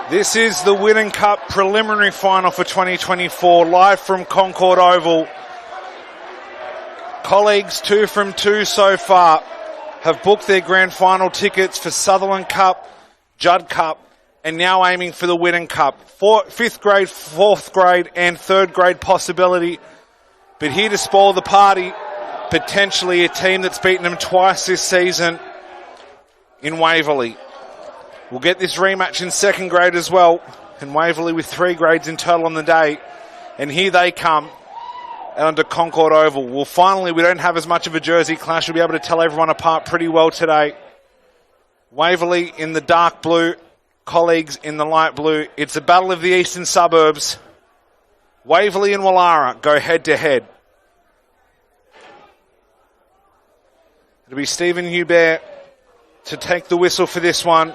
This is the Whiddon Cup preliminary final for 2024, live from Concord Oval. Colleagues, 2 from 2 so far, have booked their grand final tickets for Sutherland Cup, Judd Cup, and now aiming for the Whiddon Cup. 5th grade, 4th grade, and 3rd grade possibility. But here to spoil the party, potentially a team that's beaten them twice this season in Waverley. We'll get this rematch in 2nd grade as well, and Waverley with 3 grades in total on the day. And here they come under Concord Oval. Well, finally, we don't have as much of a jersey clash. We'll be able to tell everyone apart pretty well today. Waverley in the dark blue, Colleagues in the light blue. It's a battle of the eastern suburbs. Waverley and Wallara go head to head. It'll be Stephen Hubert to take the whistle for this one.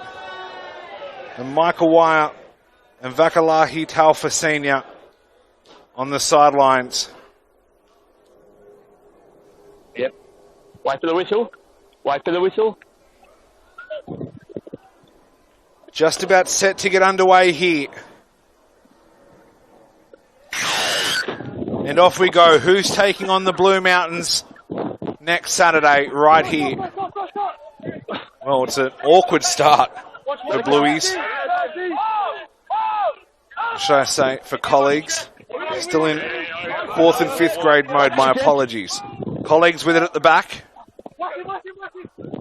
And Michael Wire and Vakalahi Taufa Senior on the sidelines. Yep. Wait for the whistle. Wait for the whistle. Just about set to get underway here. And off we go. Who's taking on the Blue Mountains next Saturday right here? Well, it's an awkward start for Blueies. Should I say for Colleagues? Still in 4th and 5th grade mode, my apologies. Colleagues with it at the back.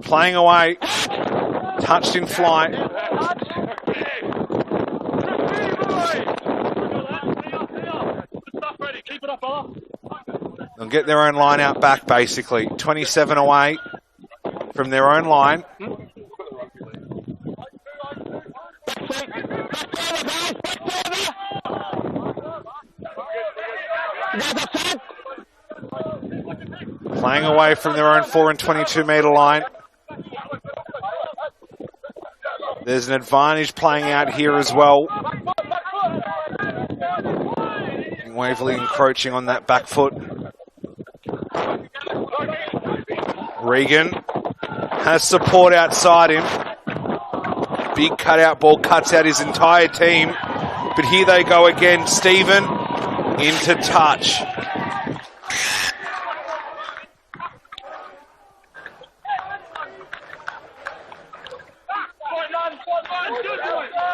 Playing away. Touched in flight. They'll get their own line out back, basically. 27 away from their own line. Playing away from their own 4 and 22 metre line. There's an advantage playing out here as well. Waverley encroaching on that back foot. Regan has support outside him. Big cutout ball cuts out his entire team. But here they go again. Stephen into touch.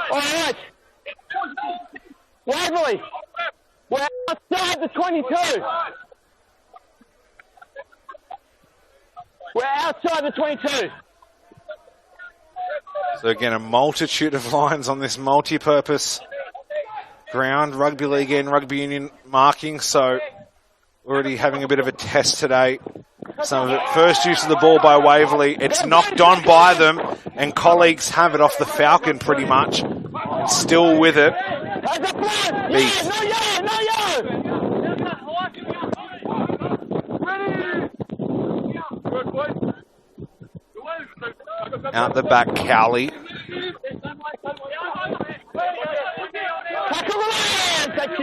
All right. Waverley, we're outside the 22. We're outside the 22. So again, a multitude of lines on this multi-purpose ground. Rugby league and rugby union marking, so already having a bit of a test today. Some of it first use of the ball by Waverley. It's knocked on by them, and Colleagues have it off the Falcon pretty much. Still with it. Beef. Out the back, Cowley.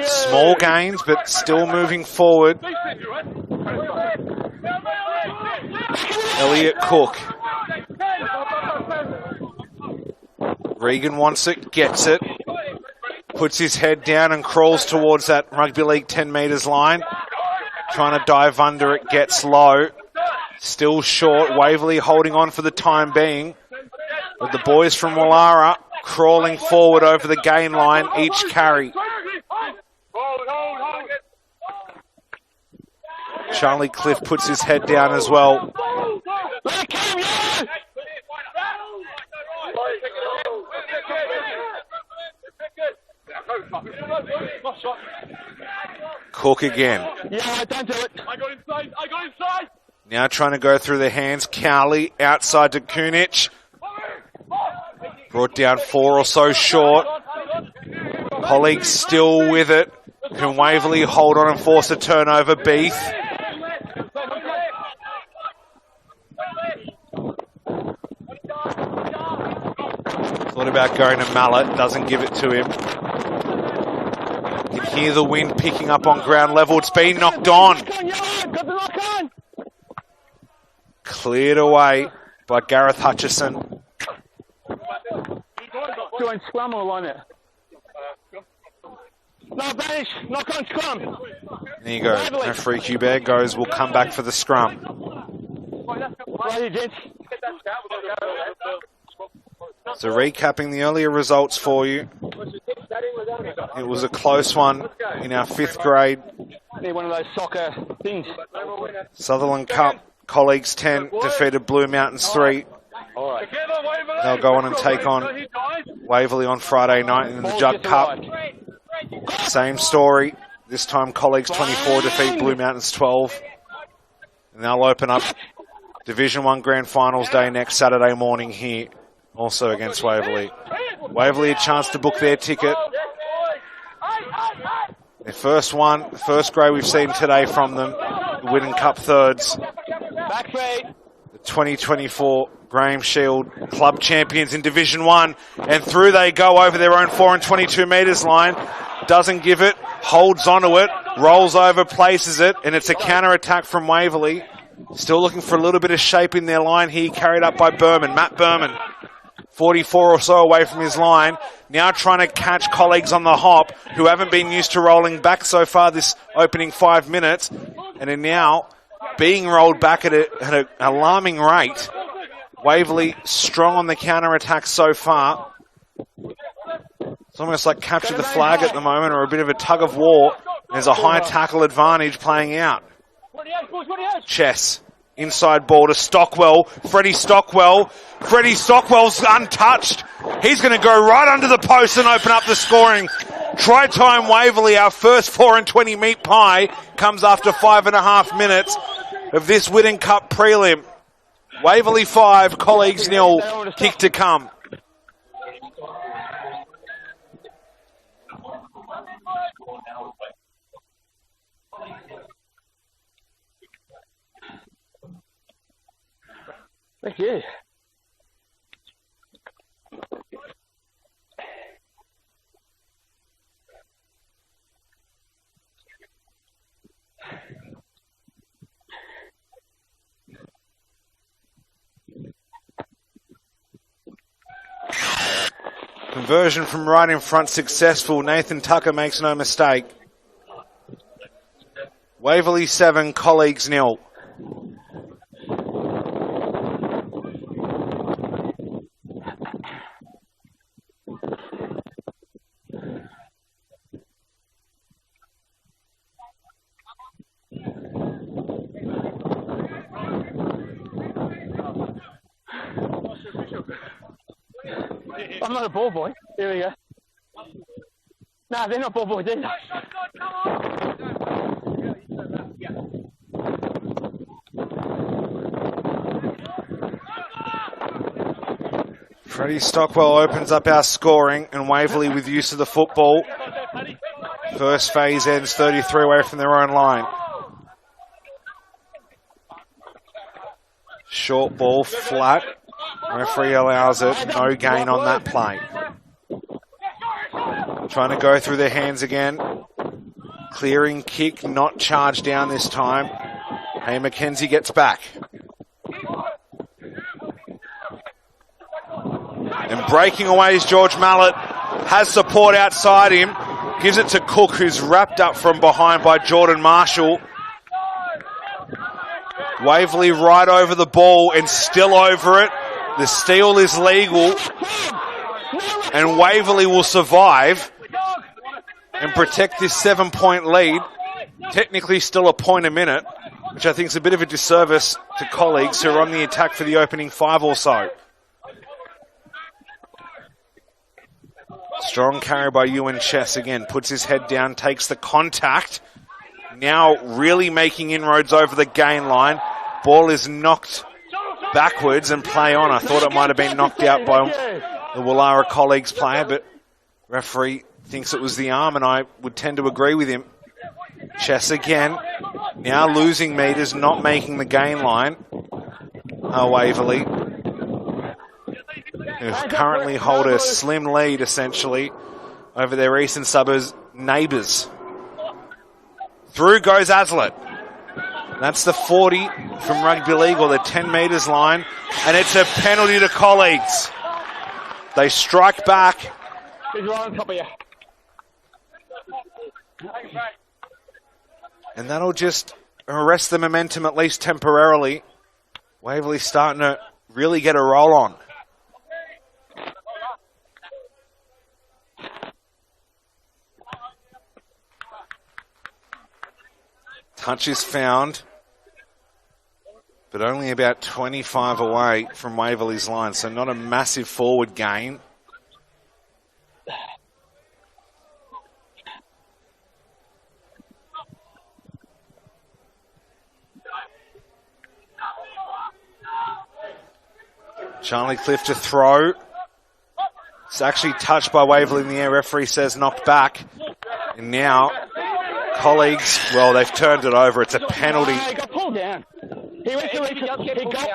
Small gains, but still moving forward. Elliot Cook. Regan wants it, gets it. Puts his head down and crawls towards that rugby league 10 metres line. Trying to dive under it, gets low. Still short. Waverley holding on for the time being. With the boys from Wallara crawling forward over the gain line, each carry. Charlie Cliff puts his head down as well. Cook again. Yeah, don't do it. I got inside. Now trying to go through the hands. Cowley outside to Kunich. Brought down 4 or so short. Colleagues still with it. Can Waverley hold on and force a turnover? Beef. Thought about going to Mallet. Doesn't give it to him. You can hear the wind picking up on ground level. It's been knocked on. Cleared away by Gareth Hutchison. Join scrum or line it? No advantage. Knock on scrum. There you go. Referee Hubert goes. We'll come back for the scrum. Right here, gents. So recapping the earlier results for you. It was a close one in our 5th grade. Need one of those soccer things. Sutherland Cup, Colleagues 10 defeated Blue Mountains 3. All right. They'll go on and take on Waverley on Friday night in the Judd Cup. Same story. This time Colleagues 24 defeat Blue Mountains 12. And they'll open up Division 1 Grand Finals Day next Saturday morning here, also against Waverley. Waverley a chance to book their ticket. Their first grade we've seen today from them, the Whiddon Cup thirds. The 2024 Graham Shield Club champions in Division 1. And through they go over their own 4 and 22 metres line. Doesn't give it, holds onto it, rolls over, places it, and it's a counter-attack from Waverley. Still looking for a little bit of shape in their line here, carried up by Berman, Matt Berman. 44 or so away from his line. Now trying to catch colleagues on the hop who haven't been used to rolling back so far this opening 5 minutes and are now being rolled back at an alarming rate. Waverley strong on the counter-attack so far. It's almost like capture the flag at the moment or a bit of a tug of war. There's a high tackle advantage playing out. Chess. Inside ball to Stockwell. Freddie Stockwell. Freddie Stockwell's untouched. He's going to go right under the post and open up the scoring. Try time Waverley, our first 4 and 20 meat pie, comes after 5.5 minutes of this Whiddon Cup prelim. Waverley 5, Colleagues 0, kick to come. Thank you. Conversion from right in front successful. Nathan Tucker makes no mistake. Waverley 7, Colleagues 0. I'm not a ball boy. Here we go. Nah, they're not ball boys either. Freddie Stockwell opens up our scoring and Waverley with use of the football. First phase ends 33 away from their own line. Short ball, flat. Referee allows it. No gain on that play. Trying to go through their hands again. Clearing kick, not charged down this time. Hey, McKenzie gets back. And breaking away is George Mallett. Has support outside him. Gives it to Cook, who's wrapped up from behind by Jordan Marshall. Waverley right over the ball and still over it. The steal is legal. And Waverley will survive and protect this 7-point lead. Technically still a point a minute, which I think is a bit of a disservice to colleagues who are on the attack for the opening 5 or so. Strong carry by Ewan Chess again. Puts his head down, takes the contact. Now really making inroads over the gain line. Ball is knocked backwards and play on. I thought it might have been knocked out by the Wallara Colleagues player, but referee thinks it was the arm, and I would tend to agree with him. Chess again. Now losing meters, not making the gain line. Waverley, who currently hold a slim lead, essentially, over their eastern suburbs neighbours. Through goes Aslett. That's the 40 from Rugby League, or the 10 metres line, and it's a penalty to Colleagues. They strike back. He's right on top of you. And that'll just arrest the momentum, at least temporarily. Waverley starting to really get a roll on. Touch is found, but only about 25 away from Waverley's line, so not a massive forward gain. Charlie Cliff to throw. It's actually touched by Waverley in the air. Referee says knocked back. And now, colleagues, well, they've turned it over. It's a penalty. He got pulled down. He went to he got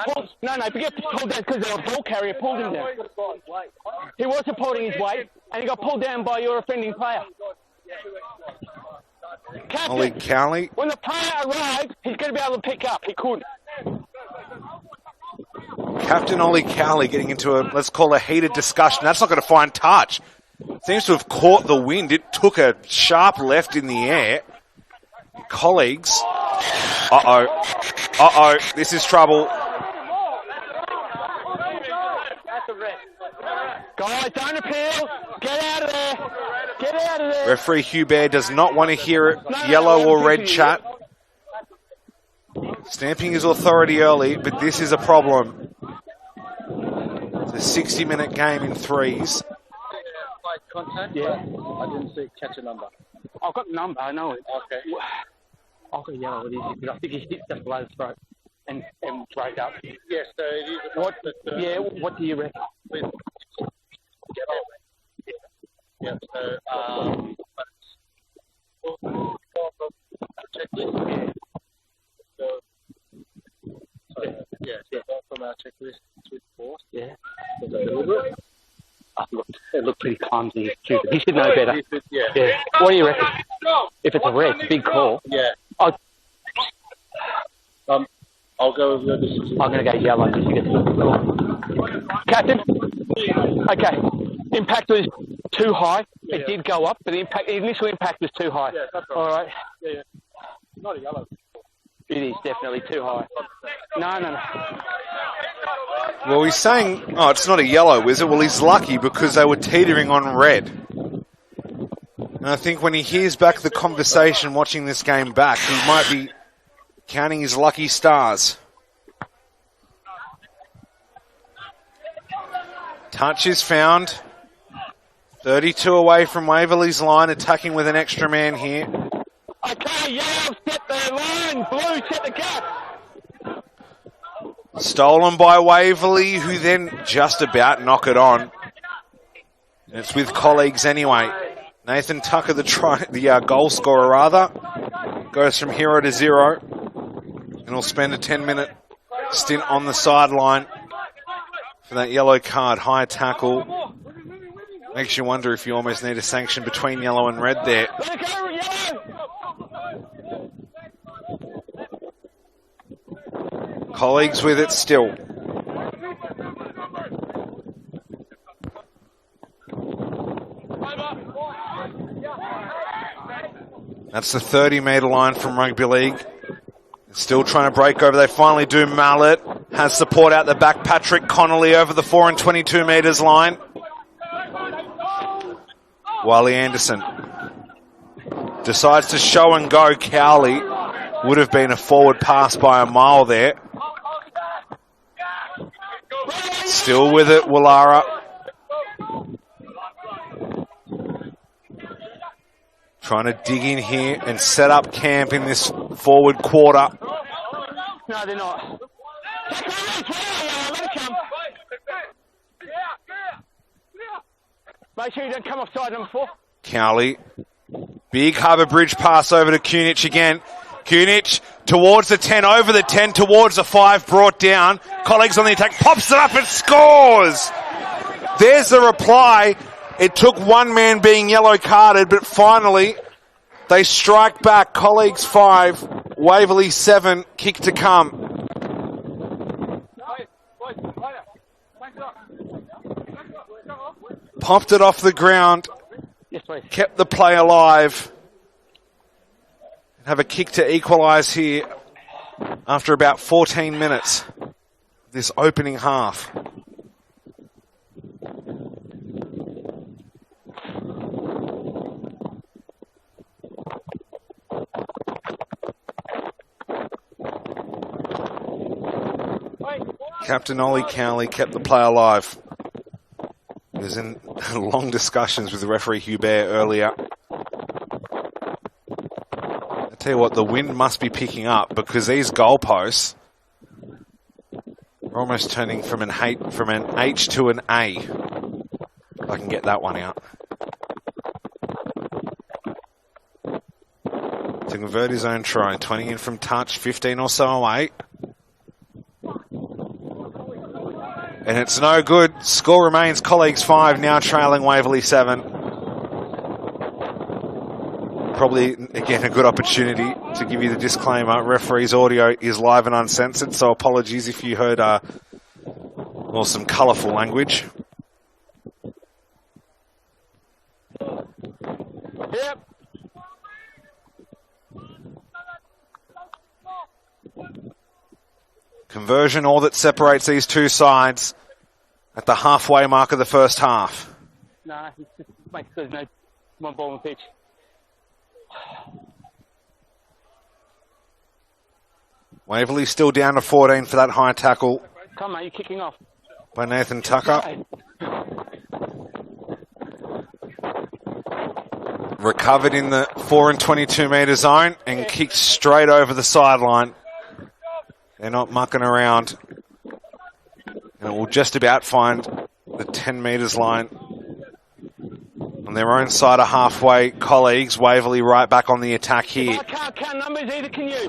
pulled. No, forget pulled down because the ball carrier pulled him down. He was supporting his weight, and he got pulled down by your offending player. Ollie Cowley. When the player arrived, he's going to be able to pick up. He couldn't. Captain Ollie Cowley getting into a, let's call a heated discussion. That's not going to find touch. Seems to have caught the wind. It took a sharp left in the air. Colleagues. Uh-oh. This is trouble. Guys, don't appeal. Get out of there. Get out of there. Referee Hubert does not want to hear it. Yellow or red chat. Stamping his authority early, but this is a problem. It's a 60-minute game in threes. Contact? Yeah. I didn't see catch a number. I've got the number, I know it. Okay. I've got yellow, it is, because I think he hit just below the throat and broke up. Yes, so it is. What do you reckon? Yeah, so, checklist. So from our checklist to force. Yeah. Was that deliberate? It looked pretty clumsy. He should know better. Yeah. What do you reckon? If it's a red, big call. Yeah. I'll go with your decision. I'm going to go yellow because he gets the call. Captain? Okay. Impact was too high. It did go up, but the initial impact was too high. Yeah, that's right. All right. Yeah. Not a yellow. It is definitely too high. No. Well, he's saying, it's not a yellow, is it? Well, he's lucky because they were teetering on red. And I think when he hears back the conversation watching this game back, he might be counting his lucky stars. Touch is found. 32 away from Waverley's line, attacking with an extra man here. Okay, yellow, set the line. Blue, set the gap. Stolen by Waverley, who then just about knock it on. And it's with colleagues anyway. Nathan Tucker, the goal scorer rather, goes from 0 to 0. And will spend a 10-minute stint on the sideline for that yellow card. High tackle. Makes you wonder if you almost need a sanction between yellow and red there. Colleagues with it still. That's the 30-metre line from Rugby League. Still trying to break over. They finally do. Mallet has support out the back. Patrick Connolly over the 4 and 22 metres line. Wiley Anderson decides to show and go. Cowley would have been a forward pass by a mile there. Still with it, Wallara. Trying to dig in here and set up camp in this forward quarter. No, they're not. Make sure you don't come offside number 4. Cowley. Big Harbour Bridge pass over to Kunich again. Kunich towards the 10, over the 10, towards the 5, brought down. Colleagues on the attack, pops it up and scores! There's the reply. It took one man being yellow carded, but finally they strike back. Colleagues 5, Waverley 7, kick to come. Popped it off the ground. Yes, please. Kept the play alive. have a kick to equalise here after about 14 minutes. This opening half. Captain Ollie Cowley kept the play alive. He was in long discussions with the referee Hubert earlier. I tell you what, the wind must be picking up because these goalposts are almost turning from an H to an A. If I can get that one out. To convert his own try, 20 in from touch, 15 or so away. And it's no good. Score remains Colleagues 5, now trailing Waverley 7. Probably, again, a good opportunity to give you the disclaimer. Referee's audio is live and uncensored, so apologies if you heard well, some colourful language. Yep. Conversion, all that separates these two sides at the halfway mark of the first half. Nah, it's just makes there's no one ball on the pitch. Waverley still down to 14 for that high tackle. Come on, you're kicking off. By Nathan Tucker. Recovered in the 4 and 22 metre zone and kicked straight over the sideline. They're not mucking around. And it will just about find the 10 metres line. On their own side of halfway, Colleagues. Waverley right back on the attack here. I can't count numbers, either can you.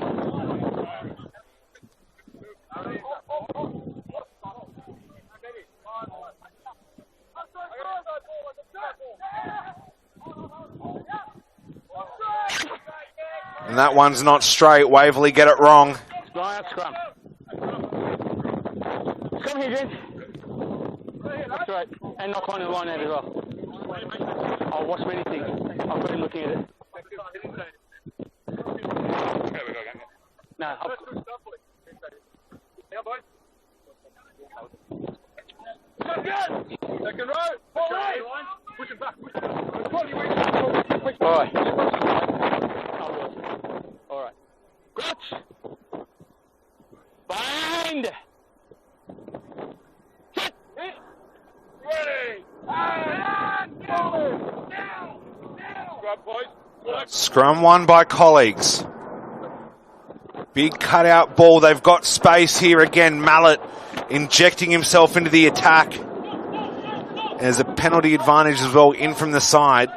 And that one's not straight. Waverley get it wrong. Right, scrum. Come here, James. That's right. And knock on the line out as well. I'll watch many things. I've been looking at it. No. Second row. Push it back. All right. All right. Gotch. Bind. Hit. Ready. And go. Down. Scrum, boys. Scrum won by Colleagues. Big cutout ball. They've got space here again. Mallet injecting himself into the attack. There's a penalty advantage as well in from the side.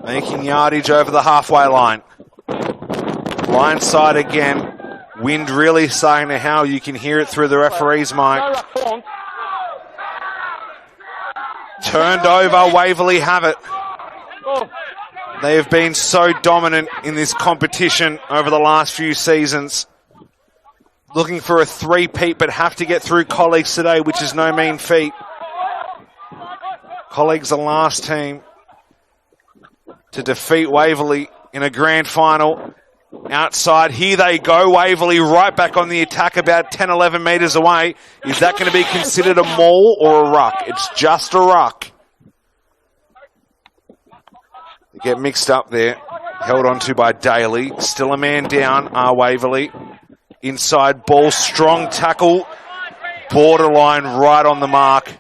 Making yardage over the halfway line. Line side again. Wind really starting to howl. You can hear it through the referee's mic. Turned over. Waverley have it. They have been so dominant in this competition over the last few seasons. Looking for a three-peat, but have to get through Colleagues today, which is no mean feat. Colleagues, the last team to defeat Waverley in a grand final. Outside, here they go. Waverley right back on the attack about 10, 11 metres away. Is that going to be considered a maul or a ruck? It's just a ruck. They get mixed up there. Held on to by Daly. Still a man down, Waverley. Inside ball, strong tackle. Borderline right on the mark.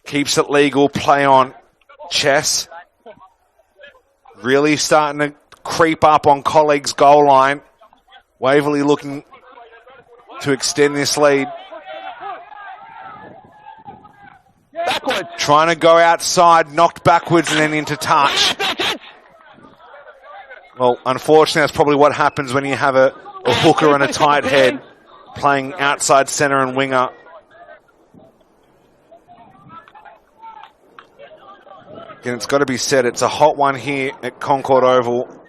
Keeps it legal, play on. Chess. Really starting to creep up on Colleagues' goal line. Waverley looking to extend this lead. Backwards. Trying to go outside, knocked backwards and then into touch. Well, unfortunately, that's probably what happens when you have a hooker and a tight head playing outside centre and winger. Again, it's got to be said, it's a hot one here at Concord Oval.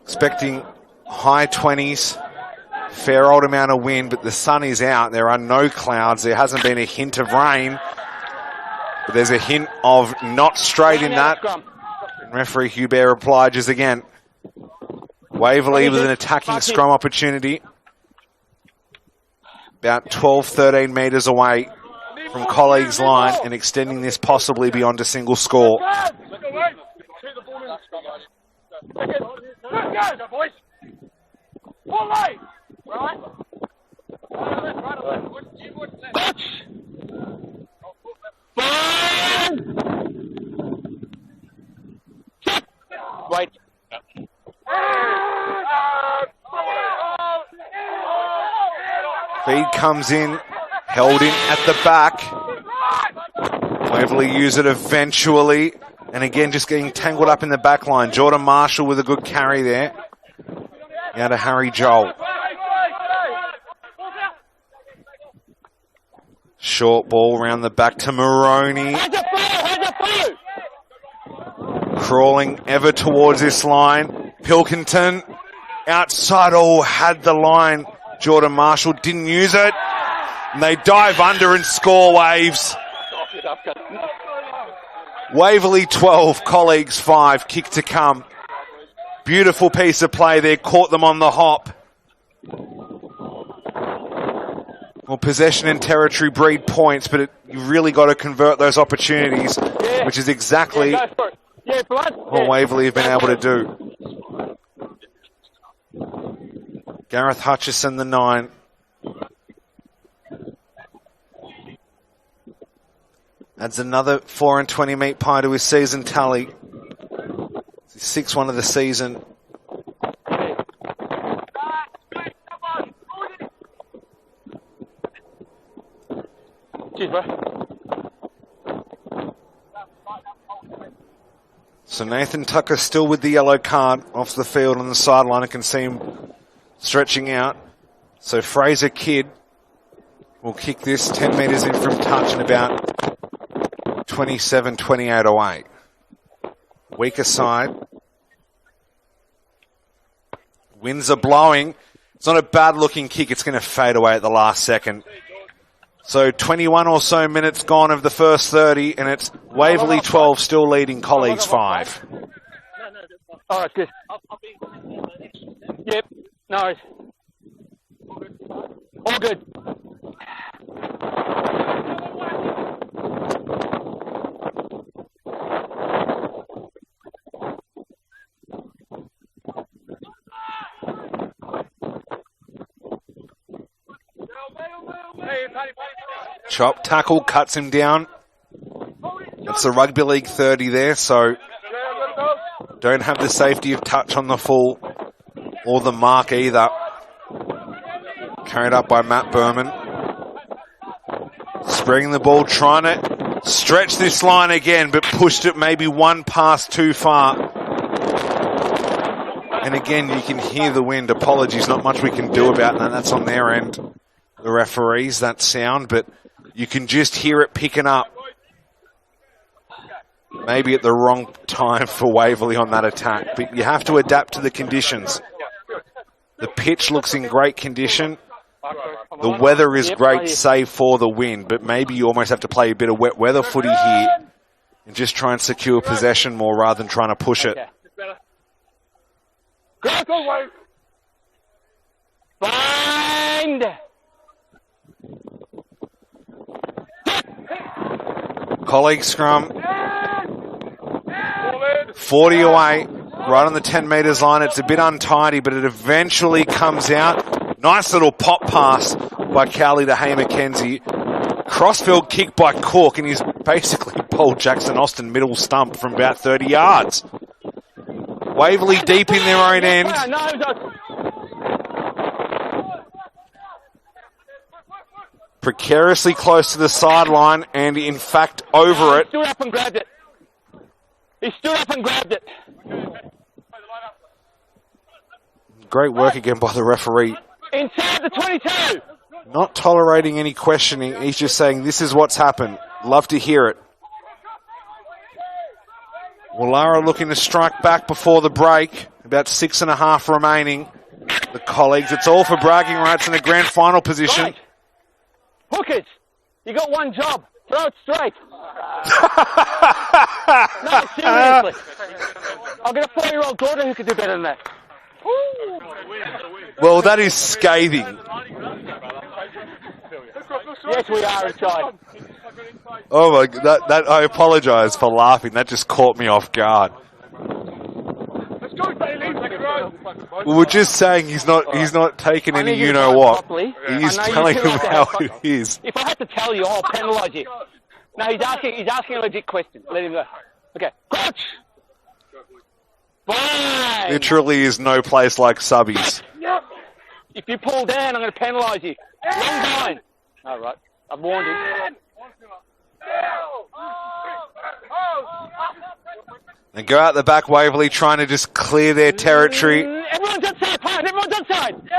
Expecting high 20s, fair old amount of wind, but the sun is out. There are no clouds. There hasn't been a hint of rain. But there's a hint of not straight in that. And referee Hubert obliges again. Waverley with an attacking scrum opportunity. About 12, 13 metres away from colleagues' line and extending this possibly beyond a single score. Right. Feed comes in, held in at the back. Waverley use it eventually. And again, just getting tangled up in the back line. Jordan Marshall with a good carry there. Now to Harry Joel. Short ball around the back to Moroney. Crawling ever towards this line. Pilkington outside. Oh, had the line. Jordan Marshall didn't use it. And they dive under and score, Waves. Waverley 12, colleagues 5, kick to come. Beautiful piece of play there, caught them on the hop. Well, possession and territory breed points, but you really got to convert those opportunities, which is exactly what Waverley have been able to do. Gareth Hutchison, the 9. Adds another 4 and 20 meat pie to his season tally. 6-1 of the season. Cheers, bro. So Nathan Tucker still with the yellow card off the field on the sideline. I can see him stretching out. So Fraser Kidd will kick this 10 metres in from touch and about 27-28 away. Weaker side. Winds are blowing. It's not a bad looking kick. It's going to fade away at the last second. So 21 or so minutes gone of the first 30, and it's Waverley 12 still leading colleagues 5. All right, good. Yep, no worries. All good. Chop tackle, cuts him down. That's the Rugby League 30 there, so don't have the safety of touch on the full or the mark either. Carried up by Matt Berman. Spreading the ball, trying to stretch this line again, but pushed it maybe one pass too far. And again, you can hear the wind. Apologies, not much we can do about that. That's on their end, the referees, that sound, but you can just hear it picking up. Maybe at the wrong time for Waverley on that attack, but you have to adapt to the conditions. The pitch looks in great condition. The weather is great, save for the wind, but maybe you almost have to play a bit of wet weather footy here and just try and secure possession more rather than trying to push it. Find! Colleague scrum. 40 away, right on the 10 metres line. It's a bit untidy, but it eventually comes out. Nice little pop pass by Cowley to Hay McKenzie. Crossfield kick by Cook, and he's basically bowled Jackson Austin middle stump from about 30 yards. Waverley deep in their own end. Precariously close to the sideline, and in fact over it. He stood up and grabbed it. He stood up and grabbed it. Great work again by the referee. Inside the 22. Not tolerating any questioning. He's just saying, this is what's happened. Love to hear it. Wallara looking to strike back before the break. About 6.5 remaining. The colleagues, it's all for bragging rights in the grand final position. Right. Hookers, you got one job. Throw it straight. No, seriously. I've got a 4-year-old daughter who could do better than that. Well, that is scathing. Yes, we are inside. Oh my God, that I apologise for laughing. That just caught me off guard. We're just saying he's not taking any you know what. He's telling him how it is. If I had to tell you, I'll penalise you. No, he's asking a legit question. Let him go. Okay. Crouch! Bang! Literally is no place like subbies. If you pull down, I'm going to penalise you. Long line. All right. I've warned him. And go out the back, Waverley, trying to just clear their territory. Everyone's outside, Pine. Everyone's outside.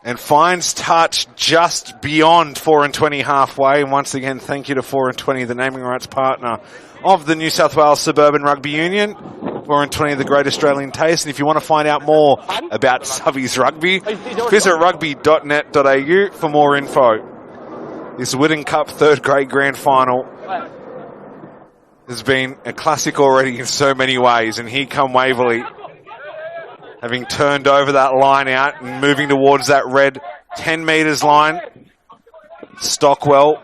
And finds touch just beyond 4 and 20 halfway. And once again, thank you to 4 and 20, the naming rights partner of the New South Wales Suburban Rugby Union. 4 and 20, the great Australian taste. And if you want to find out more about Subbies Rugby, visit rugby.net.au for more info. This Whiddon Cup 3rd grade grand final has been a classic already in so many ways. And here come Waverley, having turned over that line out and moving towards that red 10 metres line. Stockwell.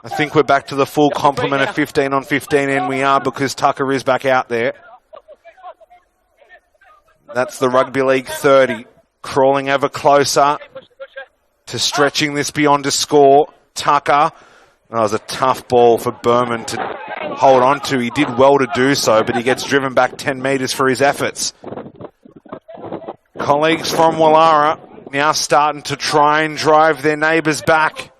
I think we're back to the full complement of 15 on 15, and we are because Tucker is back out there. That's the Rugby League 30. Crawling ever closer to stretching this beyond a score. Tucker. That was a tough ball for Berman to hold on to. He did well to do so, but he gets driven back 10 metres for his efforts. Colleagues from Wallara now starting to try and drive their neighbours back.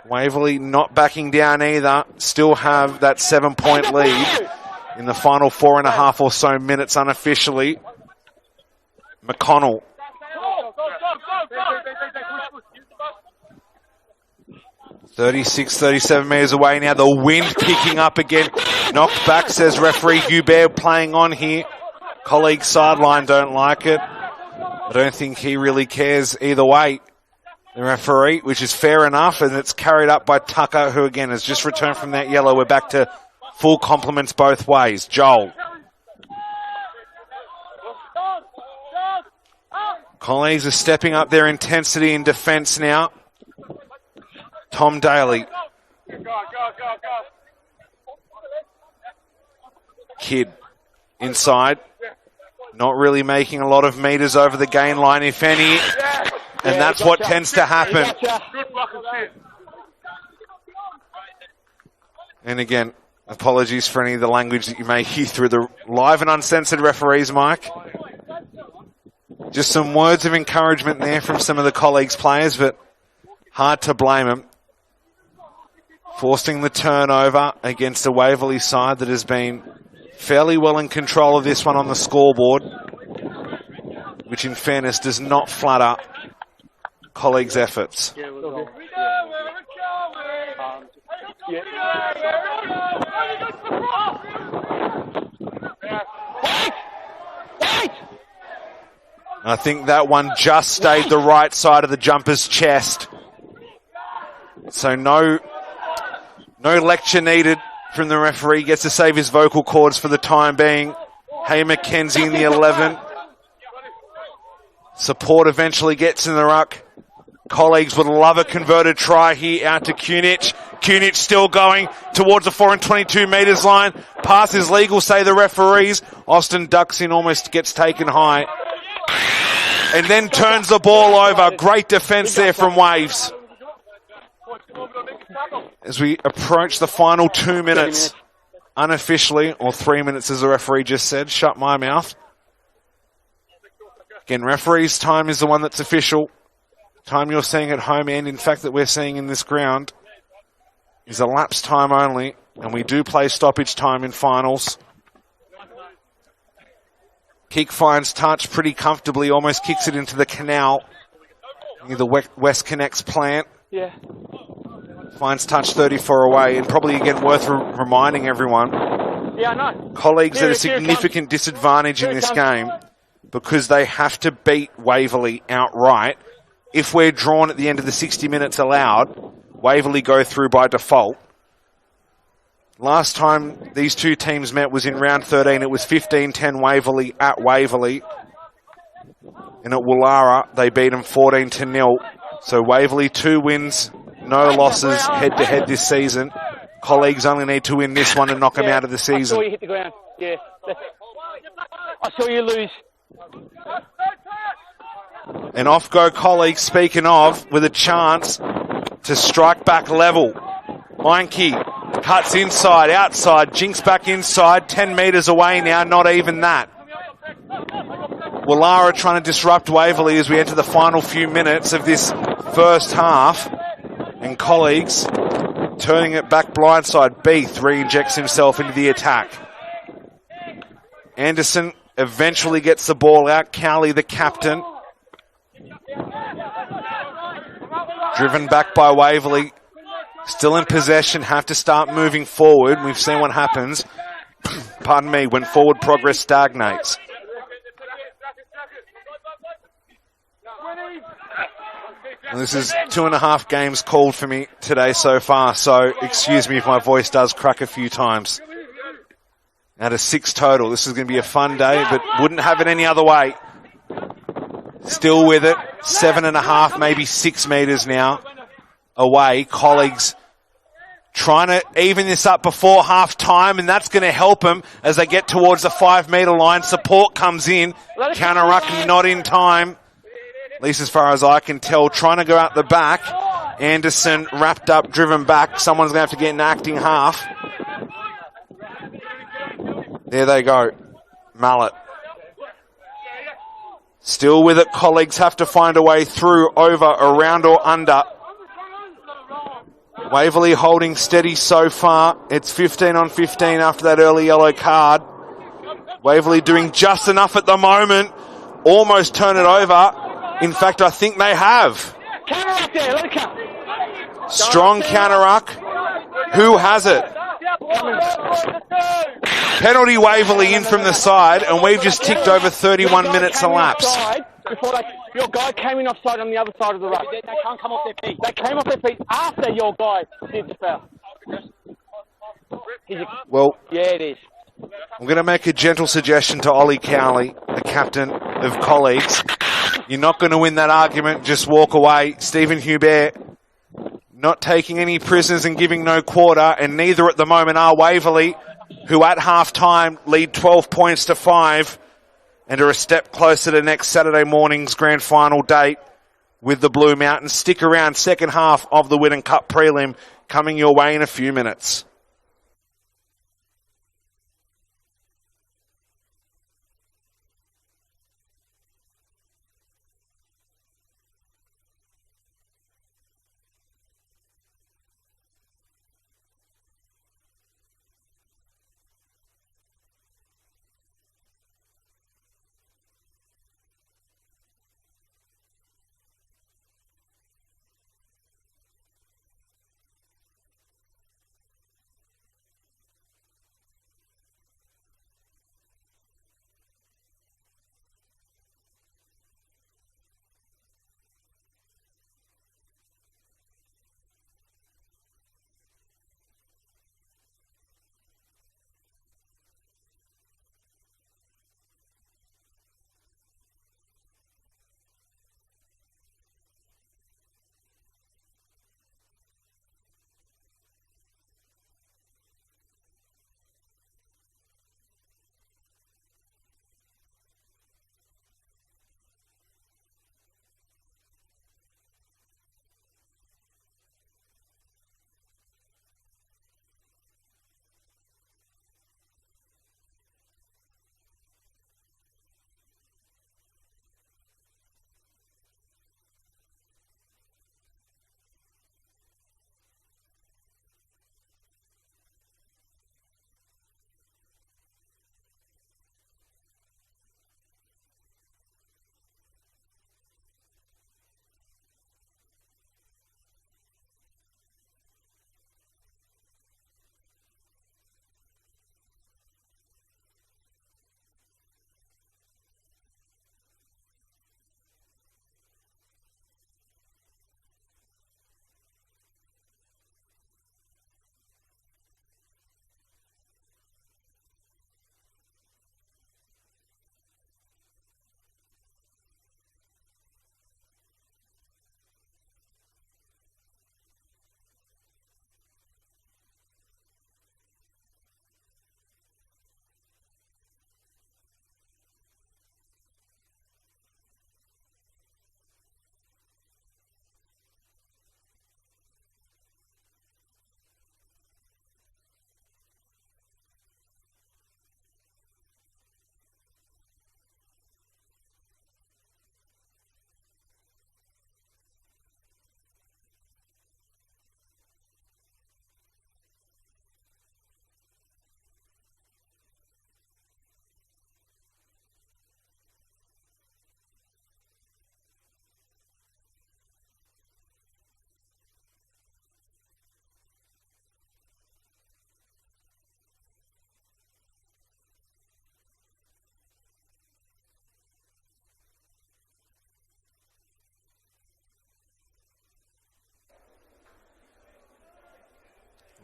Waverley not backing down either. Still have that 7-point lead in the final 4.5 or so minutes unofficially. McConnell. "36, 37 metres away now. The wind picking up again. Knocked back, says referee Hubert, playing on here. Colleague sideline don't like it. I don't think he really cares either way. The referee, which is fair enough, and it's carried up by Tucker, who again has just returned from that yellow. We're back to full compliments both ways. Joel. Colleagues are stepping up their intensity in defence now. Tom Daly. Kidd inside. Not really making a lot of metres over the gain line, if any. And that's what tends to happen. And again, apologies for any of the language that you may hear through the live and uncensored referees, Mike. Just some words of encouragement there from some of the colleagues' players, but hard to blame them. Forcing the turnover against a Waverley side that has been fairly well in control of this one on the scoreboard, which in fairness does not flatter colleagues' efforts. I think that one just stayed the right side of the jumper's chest. So no lecture needed from the referee. Gets to save his vocal cords for the time being. Hay McKenzie in the 11. Support eventually gets in the ruck. Colleagues would love a converted try here out to Kunich. Kunich still going towards the 4 and 22 metres line. Pass is legal, say the referees. Austin ducks in, almost gets taken high. And then turns the ball over. Great defence there from Waves. As we approach the final 2 minutes, unofficially, or 3 minutes as the referee just said. Shut my mouth. Again, referee's time is the one that's official. Time you're seeing at home, and in fact that we're seeing in this ground, is elapsed time only, and we do play stoppage time in finals. Keek finds touch pretty comfortably, almost kicks it into the canal near the West Connects plant. Yeah. Finds touch 34 away, and probably again worth reminding everyone. Yeah, I know. Colleagues at a significant disadvantage in this game because they have to beat Waverley outright if we're drawn at the end of the 60 minutes allowed, Waverley go through by default. Last time these two teams met was in round 13. It was 15-10 Waverley at Waverley. And at Woollahra, they beat them 14-0. So Waverley, 2 wins, no losses head-to-head this season. Colleagues only need to win this one and knock them out of the season. I saw you hit the ground. Yeah. I saw you lose. And off go Colleagues, speaking of, with a chance to strike back level. Meinke cuts inside, outside, jinks back inside, 10 metres away now, not even that. Woollahra trying to disrupt Waverley as we enter the final few minutes of this first half. And Colleagues turning it back blindside. Beath re-injects himself into the attack. Anderson eventually gets the ball out. Cowley, the captain. Driven back by Waverley. Still in possession, have to start moving forward. We've seen what happens, pardon me, when forward progress stagnates. And this is 2.5 games called for me today so far, so excuse me if my voice does crack a few times. Out of 6 total, this is going to be a fun day, but wouldn't have it any other way. Still with it, 7.5, maybe 6 metres now away. Colleagues trying to even this up before half time, and that's going to help them as they get towards the 5 metre line. Support comes in, counter ruck not in time, at least as far as I can tell. Trying to go out the back. Anderson wrapped up, driven back. Someone's going to have to get an acting half. There they go. Mallet. Still with it. Colleagues have to find a way through, over, around or under. Waverley holding steady so far. It's 15 on 15 after that early yellow card. Waverley doing just enough at the moment. Almost turn it over. In fact, I think they have. Counter-ruck there, let it come. Strong counter-ruck. Who has it? Penalty Waverley in from the side, and we've just ticked over 31 minutes elapsed. Your guy came in offside on the other side of the ruck. They can't come off their feet. They came off their feet after your guy did the foul. Well, yeah, it is. I'm going to make a gentle suggestion to Ollie Cowley, the captain of Colleagues. You're not going to win that argument, just walk away. Stephen Hubert not taking any prisoners and giving no quarter, and neither at the moment are Waverley, who at half-time lead 12 points to 5 and are a step closer to next Saturday morning's grand final date with the Blue Mountains. Stick around, second half of the Whiddon Cup prelim coming your way in a few minutes.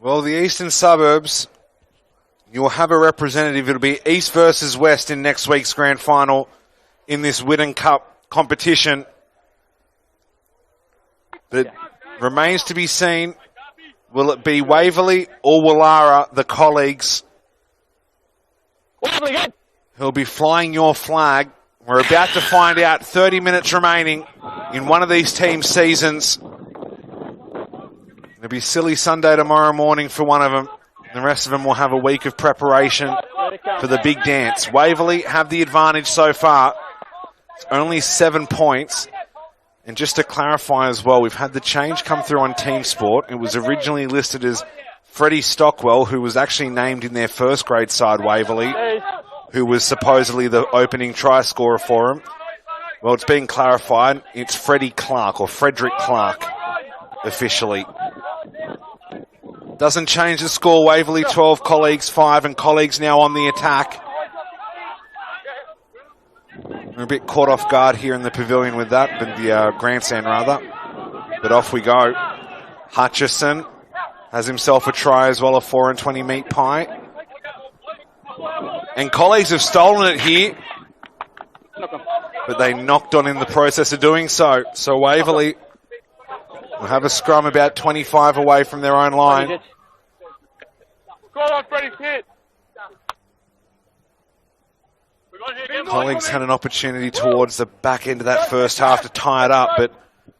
Well, the eastern suburbs, you'll have a representative. It'll be East versus West in next week's grand final in this Whiddon Cup competition. But it remains to be seen, will it be Waverley or Woollahra, the colleagues, who'll be flying your flag? We're about to find out. 30 minutes remaining in one of these teams' seasons. It'll be silly Sunday tomorrow morning for one of them. The rest of them will have a week of preparation for the big dance. Waverley have the advantage so far. It's only 7 points. And just to clarify as well, we've had the change come through on Team Sport. It was originally listed as Freddie Stockwell, who was actually named in their first grade side, Waverley, who was supposedly the opening try scorer for him. Well, it's been clarified. It's Freddie Clark, or Frederick Clark, officially. Doesn't change the score. Waverley 12, Colleagues 5, and Colleagues now on the attack. We're a bit caught off guard here in the pavilion with that, but the grandstand rather. But off we go. Hutchison has himself a try as well, a 4 and 20 meat pie. And Colleagues have stolen it here, but they knocked on in the process of doing so. So Waverley will have a scrum about 25 away from their own line. Colleagues had an opportunity towards the back end of that first half to tie it up, but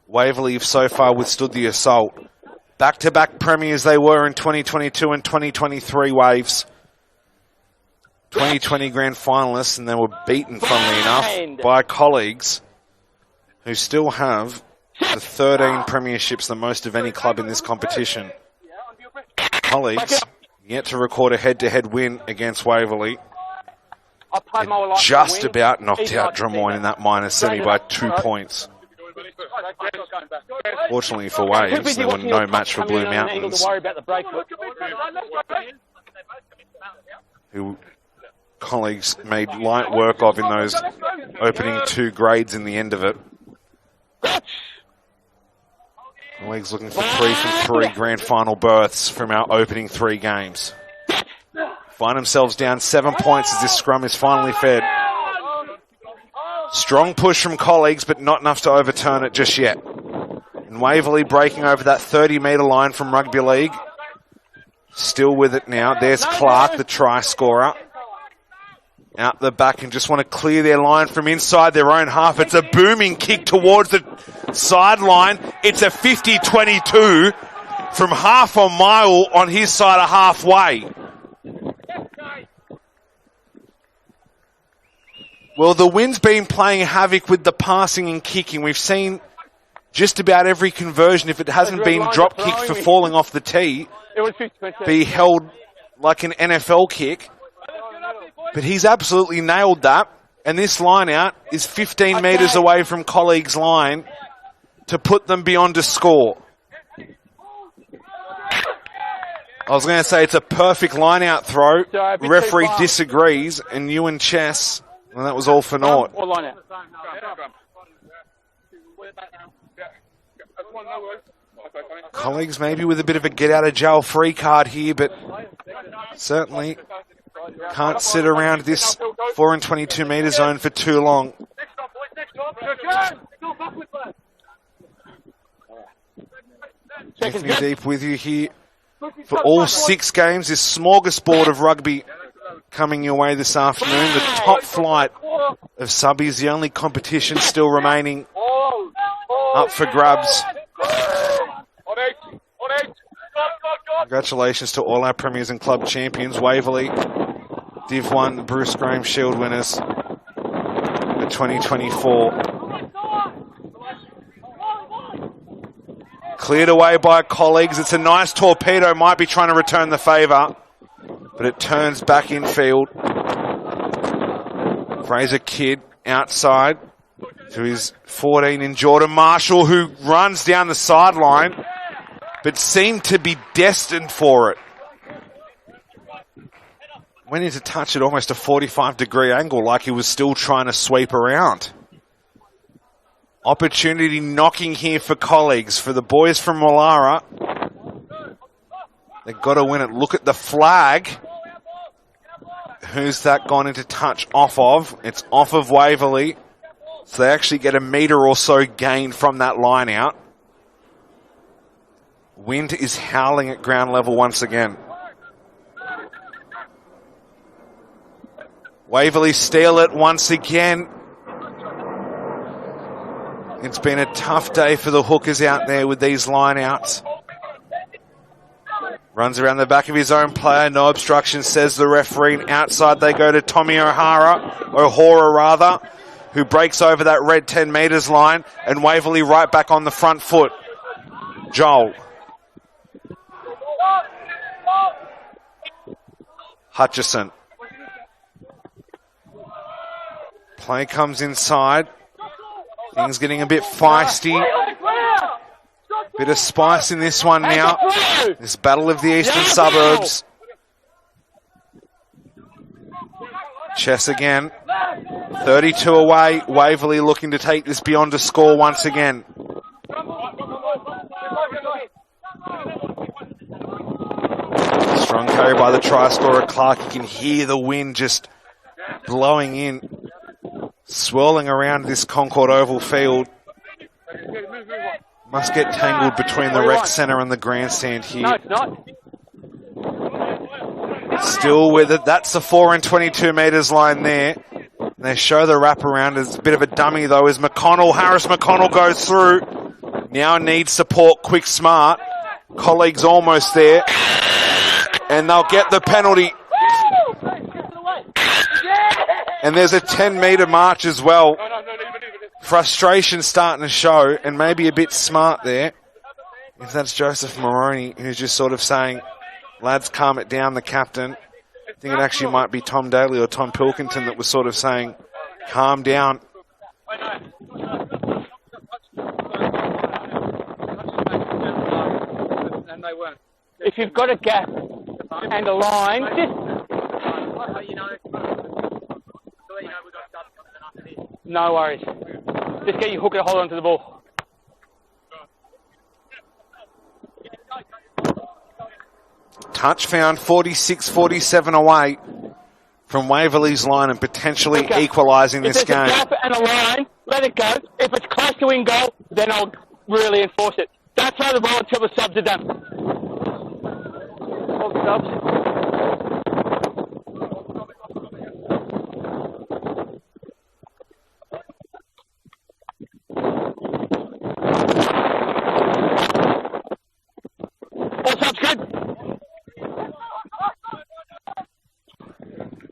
Waverley have so far withstood the assault. Back-to-back premiers they were in 2022 and 2023 Waves. 2020 grand finalists, and they were beaten, funnily enough, by Colleagues, who still have the 13 premierships, the most of any club in this competition. Colleagues yet to record a head-to-head win against Waverley. And just about knocked out Drummoyne in that minor semi by 2 points. Fortunately for Waves, they were no match for Blue Mountains, who Colleagues made light work of in those opening 2 grades in the end of it. Colleagues looking for 3 from 3 grand final berths from our opening 3 games. Find themselves down 7 points as this scrum is finally fed. Strong push from Colleagues, but not enough to overturn it just yet. And Waverley breaking over that 30-metre line from Rugby League. Still with it now. There's Clark, the try scorer. Out the back and just want to clear their line from inside their own half. It's a booming kick towards the sideline. It's a 50-22 from half a mile on his side of halfway. Well, the wind's been playing havoc with the passing and kicking. We've seen just about every conversion, if it hasn't been drop kicked for falling off the tee, be held like an NFL kick. But he's absolutely nailed that. And this line out is 15 metres away from Colleagues' line to put them beyond a score. I was going to say it's a perfect line out throw. Referee disagrees, and Ewan Chess, well, that was all for naught. Colleagues maybe with a bit of a get out of jail free card here, but certainly can't sit around this 4 and 22 metre zone for too long. Anthony Deep with you here for all 6 games. This smorgasbord of rugby coming your way this afternoon. The top flight of subbies, the only competition still remaining up for grabs. Congratulations to all our premiers and club champions. Waverley, Div 1, Bruce Graham Shield winners for 2024. Cleared away by Colleagues. It's a nice torpedo. Might be trying to return the favour, but it turns back in field. Fraser Kidd outside to his 14 in Jordan Marshall, who runs down the sideline, but seemed to be destined for it. Went in to touch at almost a 45-degree angle, like he was still trying to sweep around. Opportunity knocking here for Colleagues. For the boys from Woollahra, They've got to win it. Look at the flag. Who's that gone into touch off of? It's off of Waverley. So they actually get a metre or so gain from that line out. Wind is howling at ground level once again. Waverley steal it once again. It's been a tough day for the hookers out there with these line-outs. Runs around the back of his own player. No obstruction, says the referee. And outside they go to Tommy O'Hara, who breaks over that red 10 metres line. And Waverley right back on the front foot. Joel. Hutchison. Play comes inside. Things getting a bit feisty. Bit of spice in this one now. This battle of the eastern suburbs. Chess again. 32 away. Waverley looking to take this beyond a score once again. Strong carry by the try scorer Clark. You can hear the wind just blowing in, swirling around this Concord Oval field. Must get tangled between the rec centre and the grandstand here. No, it's not. Still with it. That's the 4 and 22 metres line there. They show the wraparound. It's a bit of a dummy though as McConnell. Harris McConnell goes through. Now needs support. Quick, smart. Colleagues almost there. And they'll get the penalty. And there's a 10-metre march as well. Frustration starting to show, and maybe a bit smart there. If that's Joseph Moroney, who's just sort of saying, lads, calm it down, the captain. I think it actually might be Tom Daly or Tom Pilkington that was sort of saying, calm down. If you've got a gap and a line, no worries. Just get your hooker to hold on to the ball. Touch found 46-47 away from Waverley's line and potentially equalising this game. If there's a gap and a line, let it go. If it's close to in goal, then I'll really enforce it. Don't throw the ball until the subs are done. All the subs.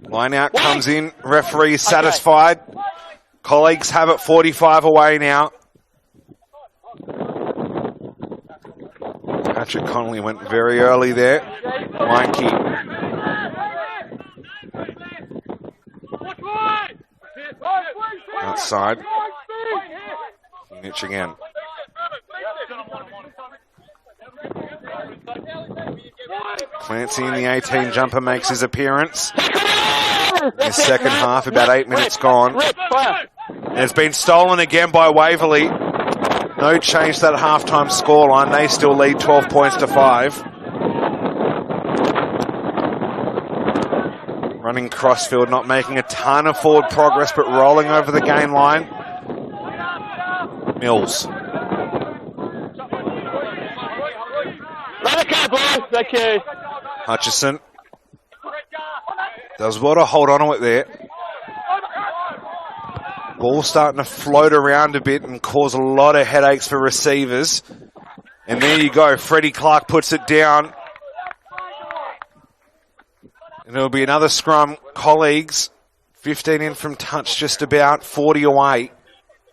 Line out comes in. Referee satisfied. Colleagues have it 45 away now. Patrick Connolly went very early there. Wanky. Outside. Mitch again. Clancy in the 18 jumper makes his appearance. In the second half, about 8 minutes gone. It's been stolen again by Waverley. No change to that halftime scoreline. They still lead 12 points to 5. Running crossfield, not making a ton of forward progress, but rolling over the gain line. Mills. Let it go, boys. Thank you. Hutchison. Does well to hold on to it there. Ball starting to float around a bit and cause a lot of headaches for receivers. And there you go. Freddie Clark puts it down. And it'll be another scrum. Colleagues, 15 in from touch, just about 40 away.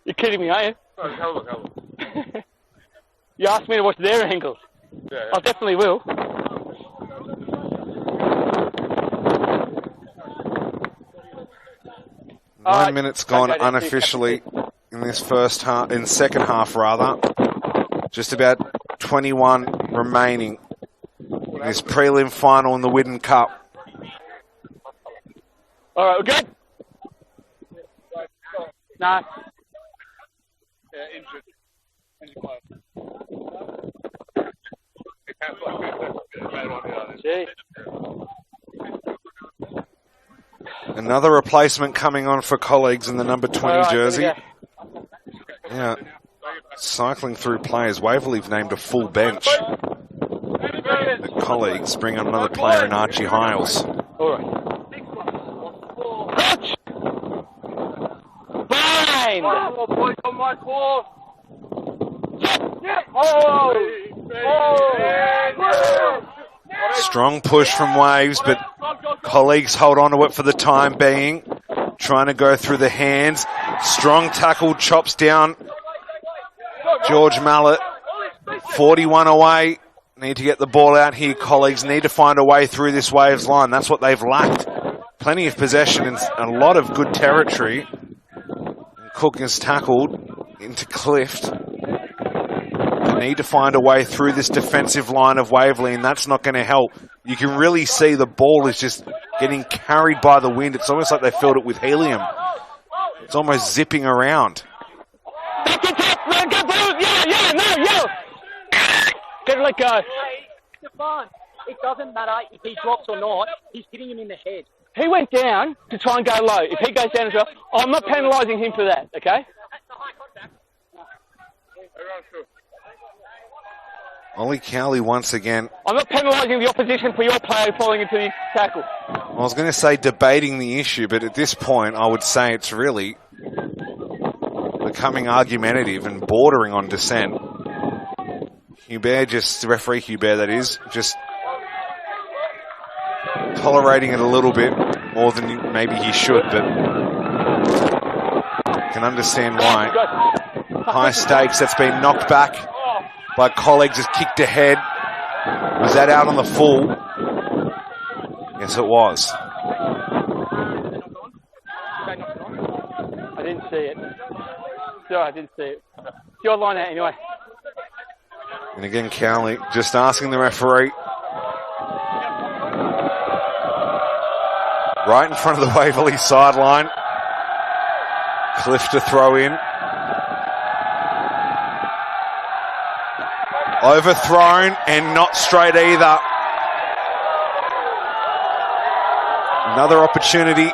You're kidding me, aren't you? You asked me to watch their angles. Yeah. I definitely will. Nine minutes gone unofficially in this first half, in second half rather. Just about 21 remaining in this prelim final in the Whiddon Cup. All right, we're good? Nah. Yeah, injured. Another replacement coming on for colleagues in the number 20 jersey. Yeah, cycling through players. Waverley have named a full bench. The colleagues bring on another player in Archie Hiles. All right. Fine! Strong push from Waves, but colleagues hold on to it for the time being. Trying to go through the hands. Strong tackle, chops down George Mallet. 41 away. Need to get the ball out here, colleagues. Need to find a way through this Waves line. That's what they've lacked. Plenty of possession and a lot of good territory. Cook has tackled into Clift. They need to find a way through this defensive line of Waverley, and that's not going to help. You can really see the ball is just getting carried by the wind. It's almost like they filled it with helium. It's almost zipping around. Get it, let go. Stefan, it doesn't matter if he drops or not. He's hitting him in the head. He went down to try and go low. If he goes down as well, I'm not penalising him for that, okay? Ollie Cowley once again. I'm not penalising the opposition for your player falling into the tackle. I was going to say debating the issue, but at this point I would say it's really becoming argumentative and bordering on dissent. Referee Hubert, that is, just tolerating it a little bit more than maybe he should, but can understand why. High stakes, that's been knocked back by colleagues, has kicked ahead. Was that out on the full? Yes, it was. I didn't see it. Sorry, I didn't see it. It's your line out anyway. And again, Cowley just asking the referee. Right in front of the Waverley sideline. Cliff to throw in. Overthrown and not straight either. Another opportunity.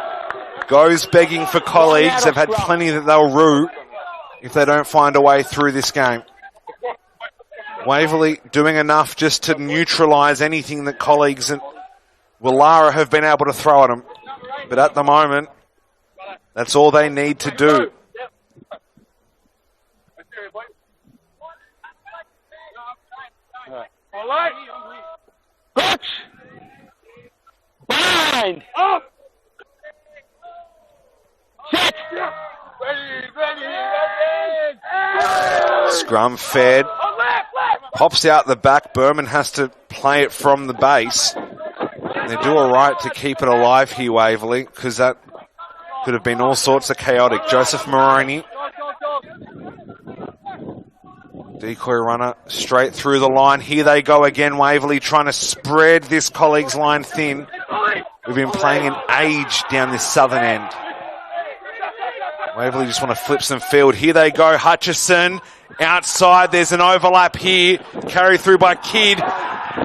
Goes begging for colleagues. They've had plenty that they'll rue if they don't find a way through this game. Waverley doing enough just to neutralise anything that colleagues and Willara have been able to throw at them. But at the moment, that's all they need to do. Coach! Fine! Up! Set! Scrum fed. Pops out the back. Berman has to play it from the base. They do all right to keep it alive here, Waverley, because that could have been all sorts of chaotic. Joseph Moroney. Decoy runner straight through the line. Here they go again, Waverley trying to spread this colleagues line thin. We've been playing an age down this southern end. Waverley just want to flip some field. Here they go, Hutchison outside. There's an overlap here. Carried through by Kidd,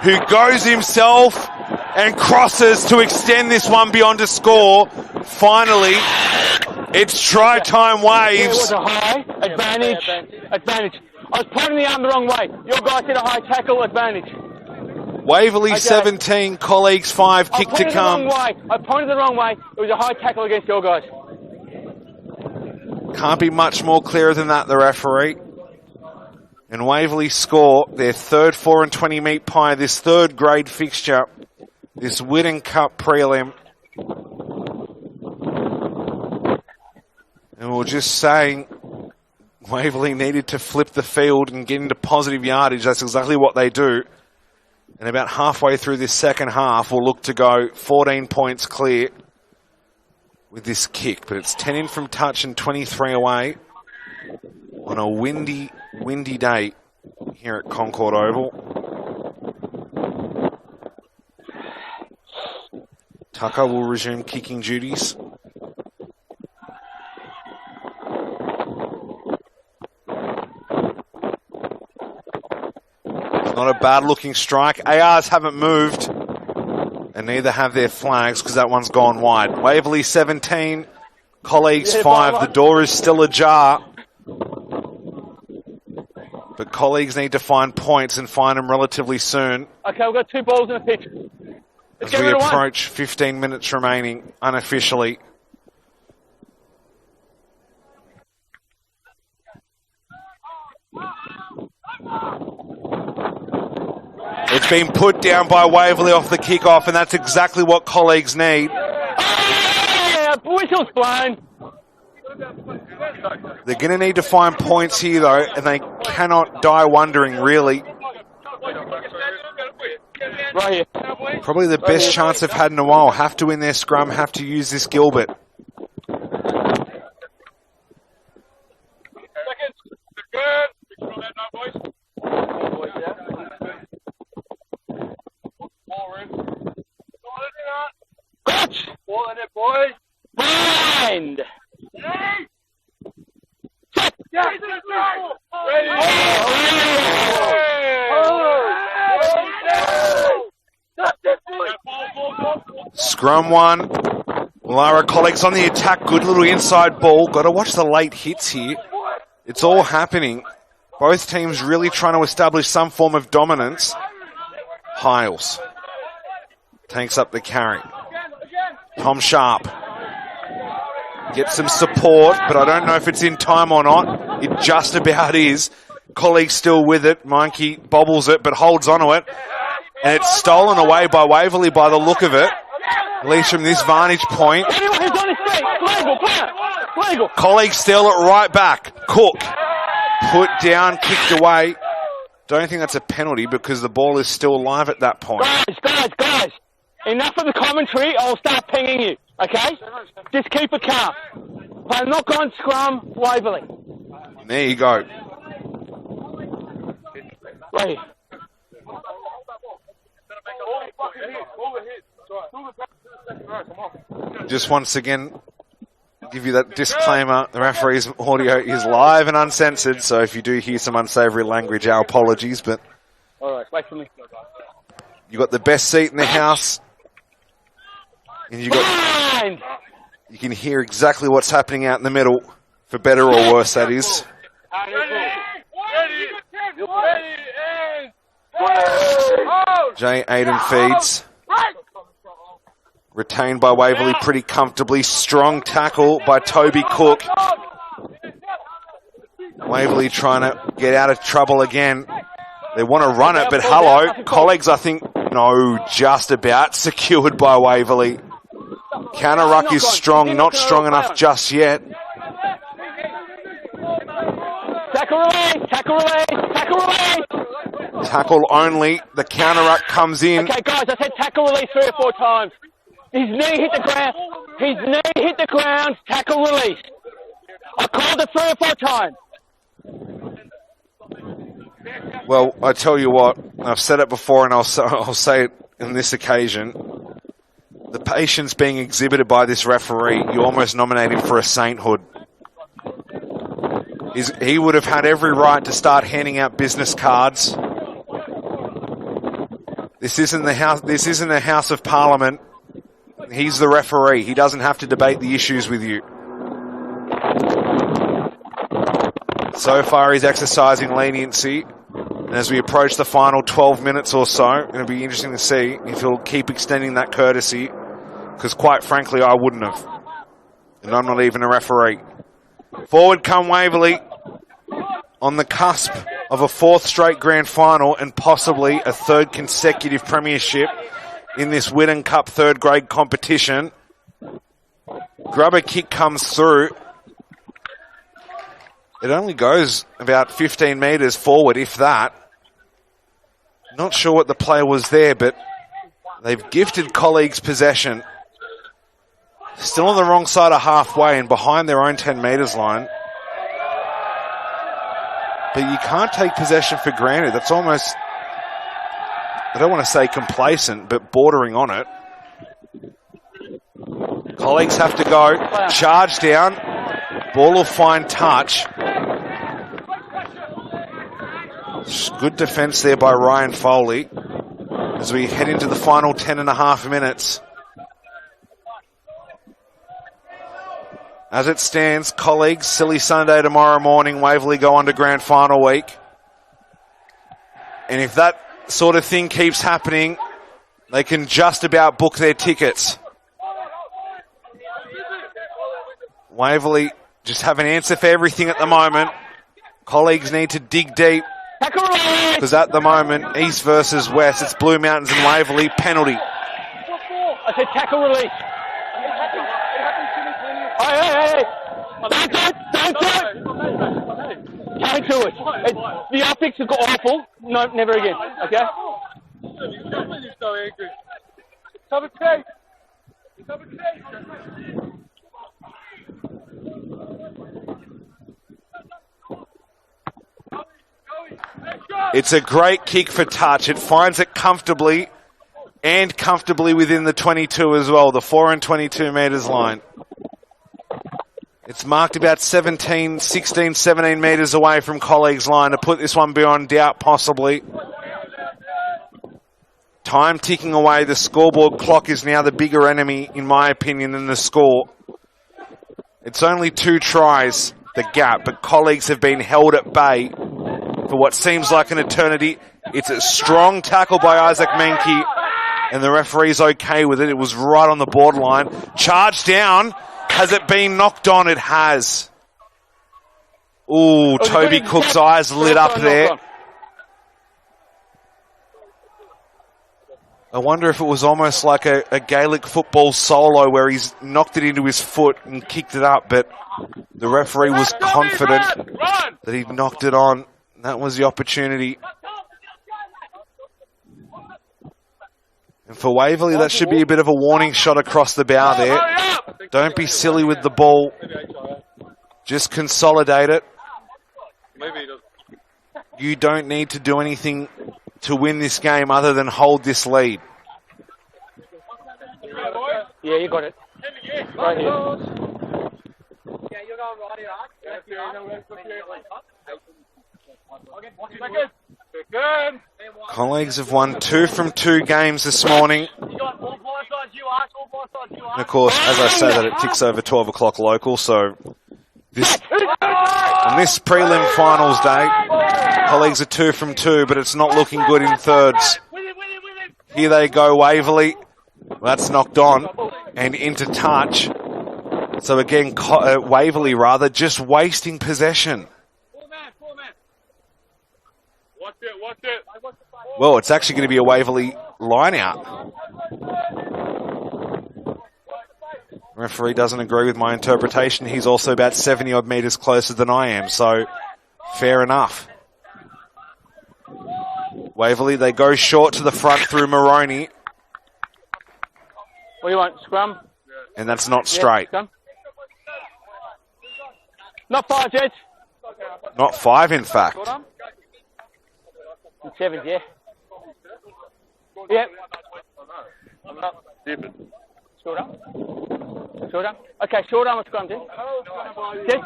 who goes himself and crosses to extend this one beyond a score. Finally, it's try time Waves. It was a high advantage. I was pointing the arm the wrong way. Your guy did a high tackle advantage. Waverley 17, colleagues 5, kick to come. I pointed the wrong way. It was a high tackle against your guys. Can't be much more clearer than that, the referee. And Waverley score their third 4 and 20 meat pie, this third grade fixture, this Whiddon Cup prelim. And we're just saying Waverley needed to flip the field and get into positive yardage. That's exactly what they do. And about halfway through this second half, we'll look to go 14 points clear with this kick. But it's 10 in from touch and 23 away on a windy day here at Concord Oval. Tucker will resume kicking duties. Not a bad looking strike. ARs haven't moved. And neither have their flags because that one's gone wide. Waverley 17, Colleagues 5. The door is still ajar. But Colleagues need to find points and find them relatively soon. Okay, we've got 2 balls in the pitch. As we approach 15 minutes remaining unofficially. It's been put down by Waverley off the kickoff, and that's exactly what Colleagues need. Yeah, whistle's blown. They're going to need to find points here, though, and they cannot die wondering, really. Right here. Probably the best chance they've had in a while. Have to win their scrum, have to use this Gilbert. Ball in it, boys. Mind. Scrum 1. Lara Colleagues on the attack. Good little inside ball. Got to watch the late hits here. It's all happening. Both teams really trying to establish some form of dominance. Hiles takes up the carry. Tom Sharp gets some support, but I don't know if it's in time or not. It just about is. Colleagues still with it. Monkey bobbles it, but holds onto it. And it's stolen away by Waverley by the look of it. At least from this vantage point. Colleagues steal it right back. Cook put down, kicked away. Don't think that's a penalty because the ball is still alive at that point. Guys. Enough of the commentary, I'll start pinging you, okay? Just keep it calm. Play knock on scrum, Waverley. There you go. Right. Just once again, give you that disclaimer. The referee's audio is live and uncensored, so if you do hear some unsavoury language, our apologies, but... All right, wait for me. You got the best seat in the house. And you can hear exactly what's happening out in the middle, for better or worse, that is. Jay Aiden feeds. Retained by Waverley pretty comfortably. Strong tackle by Toby Cook. Waverley trying to get out of trouble again. They want to run it, but hello. Colleagues, I think, no, just about secured by Waverley. Counter ruck is strong, not strong enough just yet. Tackle away. Tackle only. The counter ruck comes in. Okay, guys, I said tackle release 3 or 4 times. His knee hit the ground. Tackle release. I called it 3 or 4 times. Well, I tell you what, I've said it before and I'll say it on this occasion. The patience being exhibited by this referee, you almost nominate him for a sainthood. He would have had every right to start handing out business cards. This isn't the House of Parliament. He's the referee. He doesn't have to debate the issues with you. So far, he's exercising leniency. And as we approach the final 12 minutes or so, it'll be interesting to see if he'll keep extending that courtesy. Because quite frankly, I wouldn't have. And I'm not even a referee. Forward come Waverley. On the cusp of a 4th straight grand final and possibly a 3rd consecutive premiership in this Whiddon Cup 3rd grade competition. Grubber kick comes through. It only goes about 15 metres forward, if that. Not sure what the play was there, but they've gifted Colleagues possession. Still on the wrong side of halfway and behind their own 10 metres line. But you can't take possession for granted. That's almost, I don't want to say complacent, but bordering on it. Colleagues have to go. Charge down. Ball will find touch. Good defence there by Ryan Foley. as we head into the final 10.5 minutes. As it stands, colleagues, silly Sunday tomorrow morning, Waverley go on to grand final week. And if that sort of thing keeps happening, they can just about book their tickets. Waverley just have an answer for everything at the moment. Colleagues need to dig deep, because at the moment, East versus West, it's Blue Mountains and Waverley, penalty. I said tackle release. Hey. Don't do it. The optics are awful. No, never again. Okay? It's a great kick for touch. It finds it comfortably and comfortably within the 22 as well, the 4 and 22 metres line. It's marked about 16, 17 metres away from colleagues' line to put this one beyond doubt, possibly. Time ticking away. The scoreboard clock is now the bigger enemy, in my opinion, than the score. It's only 2 tries, the gap, but colleagues have been held at bay for what seems like an eternity. It's a strong tackle by Isaac Menke, and the referee's okay with it. It was right on the borderline. Charge down. Has it been knocked on? It has. Ooh, Toby Cook's eyes lit up there. I wonder if it was almost like a Gaelic football solo where he's knocked it into his foot and kicked it up, but the referee was confident that he'd knocked it on. That was the opportunity. And for Waverley, that should be a bit of a warning shot across the bow there. Don't be silly with the ball. Just consolidate it. You don't need to do anything to win this game other than hold this lead. Yeah, you got it. Right here. Colleagues have won 2 from 2 games this morning. And of course, as I say that, it ticks over 12 o'clock local, so on this prelim finals day, colleagues are 2 from 2, but it's not looking good in thirds. Here they go, Waverley. Well, that's knocked on and into touch. So again, Waverley rather, just wasting possession. Well, it's actually going to be a Waverley line out. Referee doesn't agree with my interpretation. He's also about 70 odd metres closer than I am, so fair enough. Waverley, they go short to the front through Moroney. What do you want, scrum? And that's not straight. Yeah, not 5, Jed. Not 5, in fact. 7, yeah. Yep. Short arm. Short arm. Okay, short arm or scrum, Jed. Jed?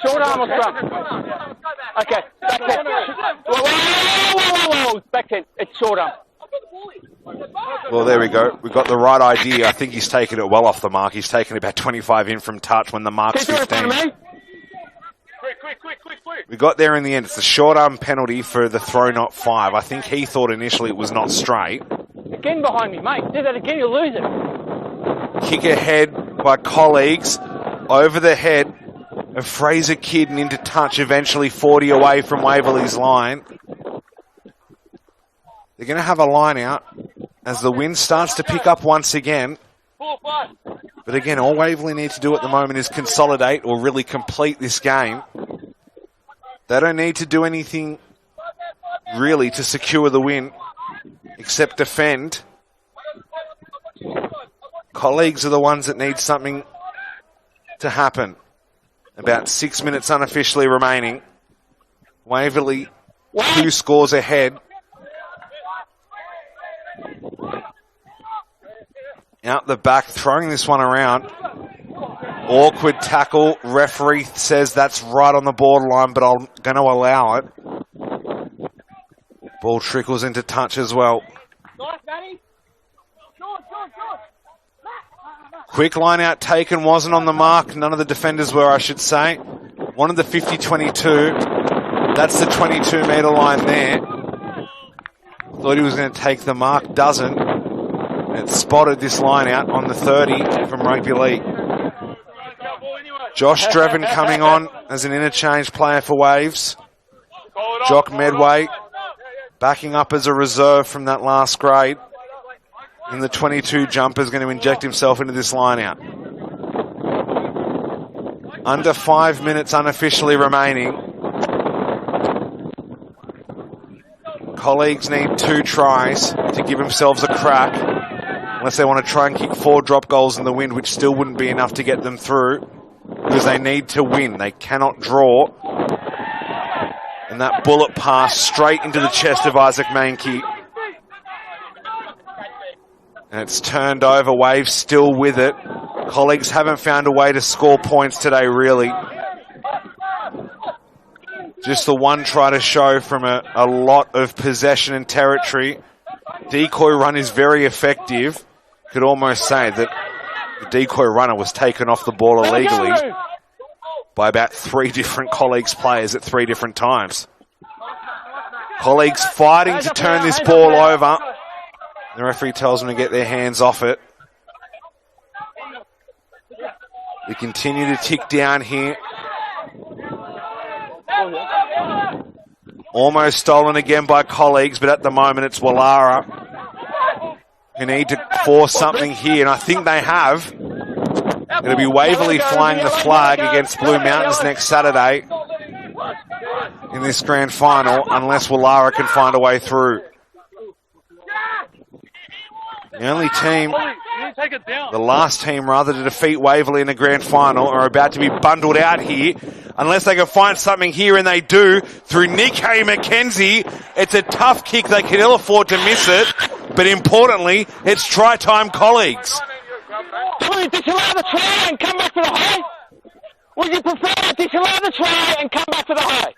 Short arm or scrum? Okay, back 10. Whoa. Back 10. It's short arm. Well, there we go. We've got the right idea. I think he's taken it well off the mark. He's taken about 25 in from touch when the mark's 15. We got there in the end. It's a short arm penalty for the throw, not 5. I think he thought initially it was not straight. Again behind me, mate. Do that again, you'll lose it. Kick ahead by colleagues. Over the head of Fraser Kidd and into touch, eventually 40 away from Waverley's line. They're going to have a line out as the wind starts to pick up once again. But again, all Waverley need to do at the moment is consolidate or really complete this game. They don't need to do anything really to secure the win except defend. Colleagues are the ones that need something to happen. About 6 minutes unofficially remaining. Waverley 2 scores ahead. Out the back, throwing this one around. Awkward tackle. Referee says that's right on the borderline, but I'm going to allow it. Ball trickles into touch as well. Quick line out taken, wasn't on the mark. None of the defenders were, I should say. One of the 50-22. That's the 22-metre line there. Thought he was going to take the mark, doesn't. It spotted this line out on the 30 from Rugby League. Josh Dreven coming on as an interchange player for Waves. Jock Medway backing up as a reserve from that last grade. And the 22 jumper is going to inject himself into this line out. Under 5 minutes unofficially remaining. Colleagues need 2 tries to give themselves a crack, unless they want to try and kick 4 drop goals in the wind, which still wouldn't be enough to get them through, because they need to win. They cannot draw. And that bullet pass straight into the chest of Isaac Mankey. And it's turned over. Waves still with it. Colleagues haven't found a way to score points today, really. Just the one try to show from a lot of possession and territory. Decoy run is very effective. Could almost say that the decoy runner was taken off the ball illegally by about 3 different Colleagues players at 3 different times. Colleagues fighting to turn this ball over. The referee tells them to get their hands off it. We continue to tick down here. Almost stolen again by Colleagues, but at the moment it's Wallara who need to force something here, and I think they have. It'll be Waverley flying the flag against Blue Mountains next Saturday in this grand final, unless Wallara can find a way through. The only team, the last team rather, to defeat Waverley in the grand final are about to be bundled out here, unless they can find something here, and they do, through Nick Hay McKenzie. It's a tough kick, they can ill afford to miss it, but importantly, it's try time Colleagues. Please disallow the try and come back to the high. Would you prefer to disallow the try and come back to the high?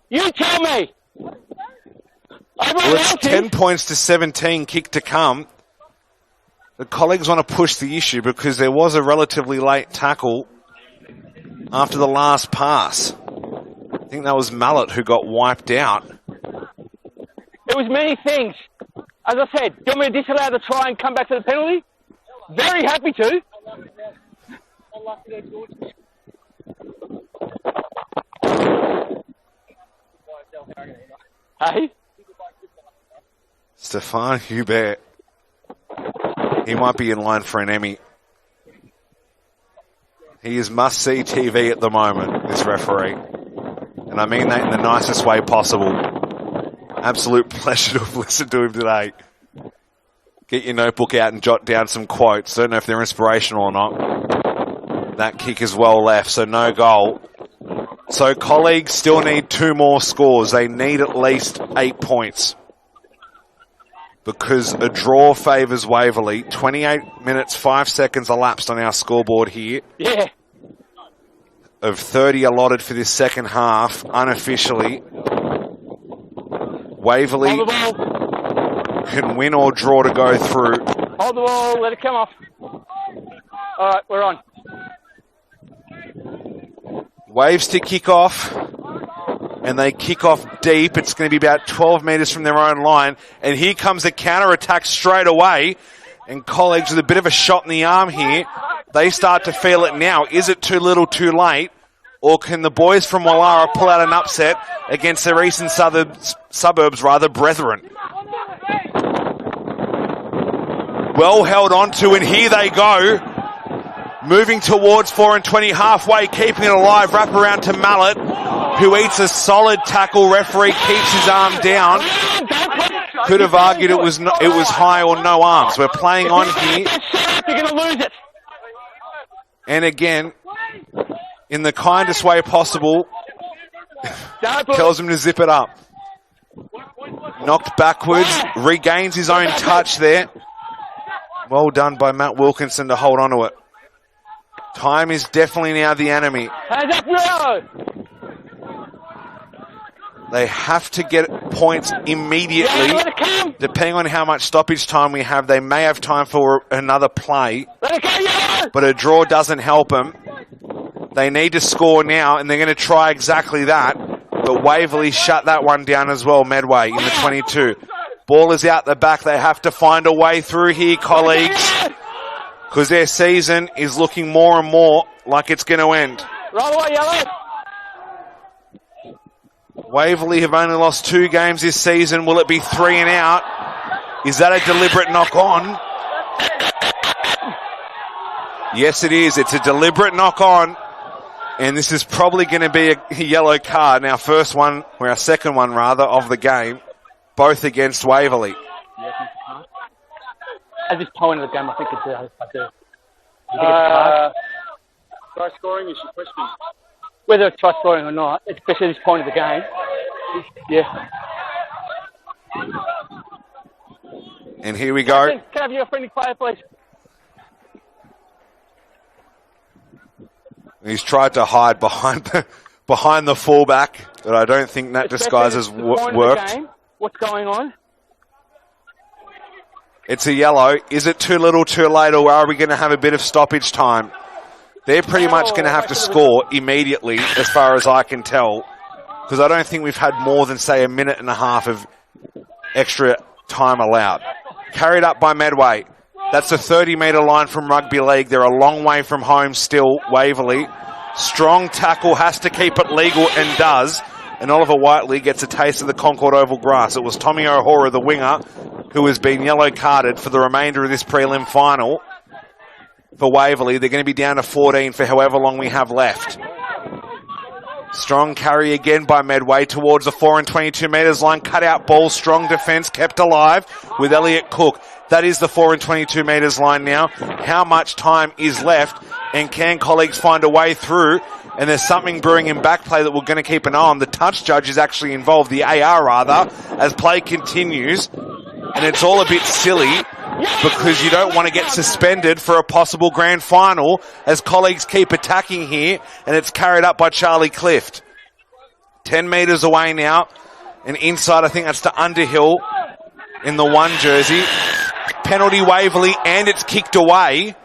You tell me. Well, it's 10 points to 17, kick to come. The Colleagues want to push the issue because there was a relatively late tackle after the last pass. I think that was Mallet who got wiped out. It was many things. As I said, do you want me to disallow the try and come back to the penalty? Very happy to. Hey? Stefan Hubert. He might be in line for an Emmy. He is must-see TV at the moment, this referee. And I mean that in the nicest way possible. Absolute pleasure to have listened to him today. Get your notebook out and jot down some quotes. Don't know if they're inspirational or not. That kick is well left, so no goal. So Colleagues still need 2 more scores. They need at least 8 points, because a draw favours Waverley. 28 minutes, 5 seconds elapsed on our scoreboard here. Yeah. Of 30 allotted for this second half, unofficially. Waverley can win or draw to go through. Hold the ball, let it come off. All right, we're on. Waves to kick off. And they kick off deep. It's going to be about 12 metres from their own line. And here comes a counter-attack straight away. And Colleagues with a bit of a shot in the arm here. They start to feel it now. Is it too little, too late? Or can the boys from Wallara pull out an upset against their eastern suburbs, brethren? Well held on to, and here they go. Moving towards 4 and 20, halfway, keeping it alive. Wrap around to Mallet, who eats a solid tackle. Referee keeps his arm down. Could have argued it was high or no arms. We're playing on here. You're going to lose it. And again, in the kindest way possible, tells him to zip it up. Knocked backwards, regains his own touch there. Well done by Matt Wilkinson to hold on to it. Time is definitely now the enemy. Hands up, Rio! They have to get points immediately. Depending on how much stoppage time we have, they may have time for another play. But a draw doesn't help them. They need to score now, and they're going to try exactly that. But Waverley shut that one down as well, Medway, in the 22. Ball is out the back. They have to find a way through here, colleagues, because their season is looking more and more like it's going to end. Waverley have only lost 2 games this season. Will it be 3 and out? Is that a deliberate knock-on? Yes, it is. It's a deliberate knock-on. And this is probably going to be a yellow card. Our first one, or our second one rather, of the game. Both against Waverley. At this point of the game, I think it's Try scoring is your question. whether it's try scoring or not, especially at this point of the game. Yeah. And here we go. Can I have your friendly player, please? He's tried to hide behind the fullback, but I don't think that disguise has worked. What's going on? It's a yellow. Is it too little, too late, or are we going to have a bit of stoppage time? They're pretty much going to have to score immediately, as far as I can tell, because I don't think we've had more than, say, a minute and a half of extra time allowed. Carried up by Medway. That's a 30-metre line from rugby league. They're a long way from home still, Waverley. Strong tackle, has to keep it legal, and does. And Oliver Whiteley gets a taste of the Concord Oval grass. It was Tommy O'Hora, the winger, who has been yellow-carded for the remainder of this prelim final. For Waverley, they're going to be down to 14 for however long we have left. Strong carry again by Medway towards the 4 and 22 metres line. Cut out ball, strong defence, kept alive with Elliot Cook. That is the 4 and 22 metres line now. How much time is left? And can colleagues find a way through? And there's something brewing in back play that we're going to keep an eye on. The touch judge is actually involved, the AR rather, as play continues. And it's all a bit silly because you don't want to get suspended for a possible grand final as colleagues keep attacking here, and it's carried up by Charlie Clift. 10 metres away now, and inside I think that's to Underhill in the 1 jersey. Penalty Waverley, and it's kicked away.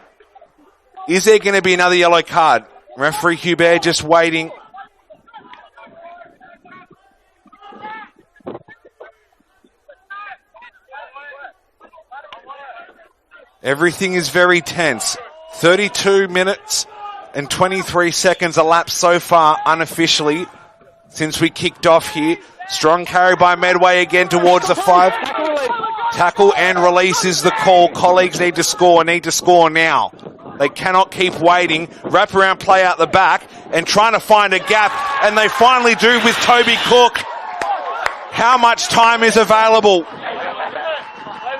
Is there going to be another yellow card? Referee Hubert just waiting. Everything is very tense. 32 minutes and 23 seconds elapsed so far unofficially since we kicked off here. Strong carry by Medway again towards the 5. Tackle and release is the call. Colleagues need to score now. They cannot keep waiting. Wrap around play out the back and trying to find a gap, and they finally do with Toby Cook. How much time is available?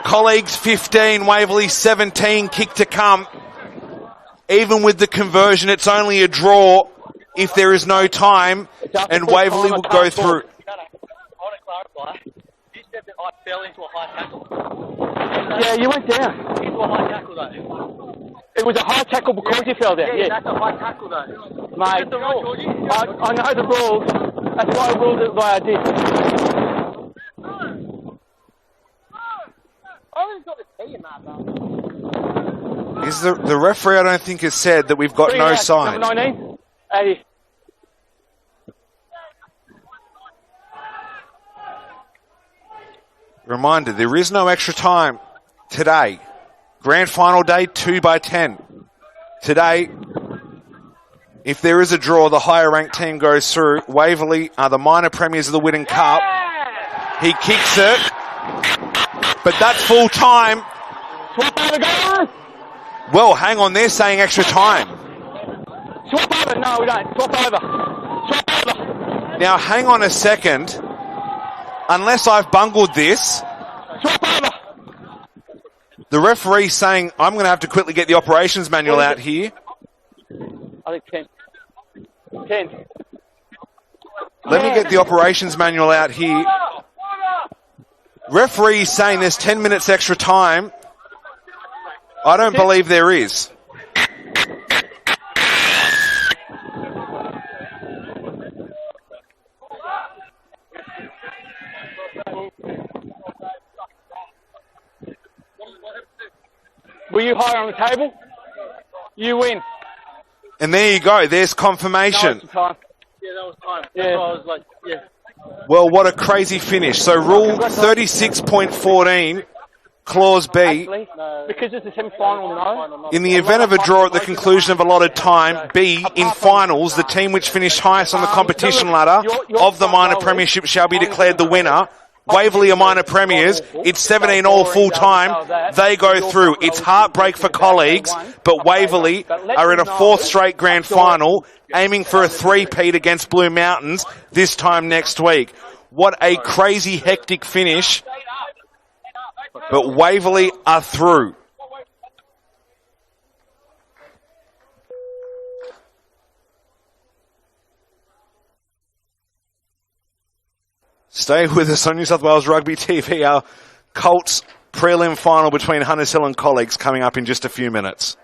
Colleagues 15, Waverley 17, kick to come. Even with the conversion, it's only a draw if there is no time, and Waverley will go through. I want to clarify. You said that I fell into a high tackle. Yeah, you went down. Into a high tackle, though. It was a high tackle because you fell down. Yeah, that's a high tackle, though. Mate, The rule. I know the rules. That's why I ruled it the way I did. Owen's got the T in that, though. Is the referee, I don't think, has said that we've got no sign. Number 19, 80. Reminder, there is no extra time today. Grand final day, 2 by 10. Today, if there is a draw, the higher ranked team goes through. Waverley are the minor premiers of the Whiddon Cup. He kicks it, but that's full time. Swap over, go! Well, hang on, they're saying extra time. Swap over, no we don't. Swap over. Swap over. Now, hang on a second. Unless I've bungled this, Swap over. the referee's saying I'm going to have to quickly get the operations manual out here. I think 10. 10. Let me get the operations manual out here. Referee saying there's 10 minutes extra time. I don't believe there is. you higher on the table? You win. And there you go. There's confirmation. No, time. Yeah, that was time. Yeah. That's why I was like, yeah. Well, what a crazy finish. So rule 36.14, clause B. Actually, because it's a semi-final, no. In the event of a draw at the conclusion of allotted time, B, in finals, the team which finished highest on the competition ladder of the minor premiership shall be declared the winner. Waverley are minor premiers. It's 17 all full time. They go through. It's heartbreak for colleagues, but Waverley are in a fourth straight grand final, aiming for a three-peat against Blue Mountains this time next week. What a crazy, hectic finish. But Waverley are through. Stay with us on New South Wales Rugby TV. Our Colts prelim final between Hunters Hill and Colleagues coming up in just a few minutes.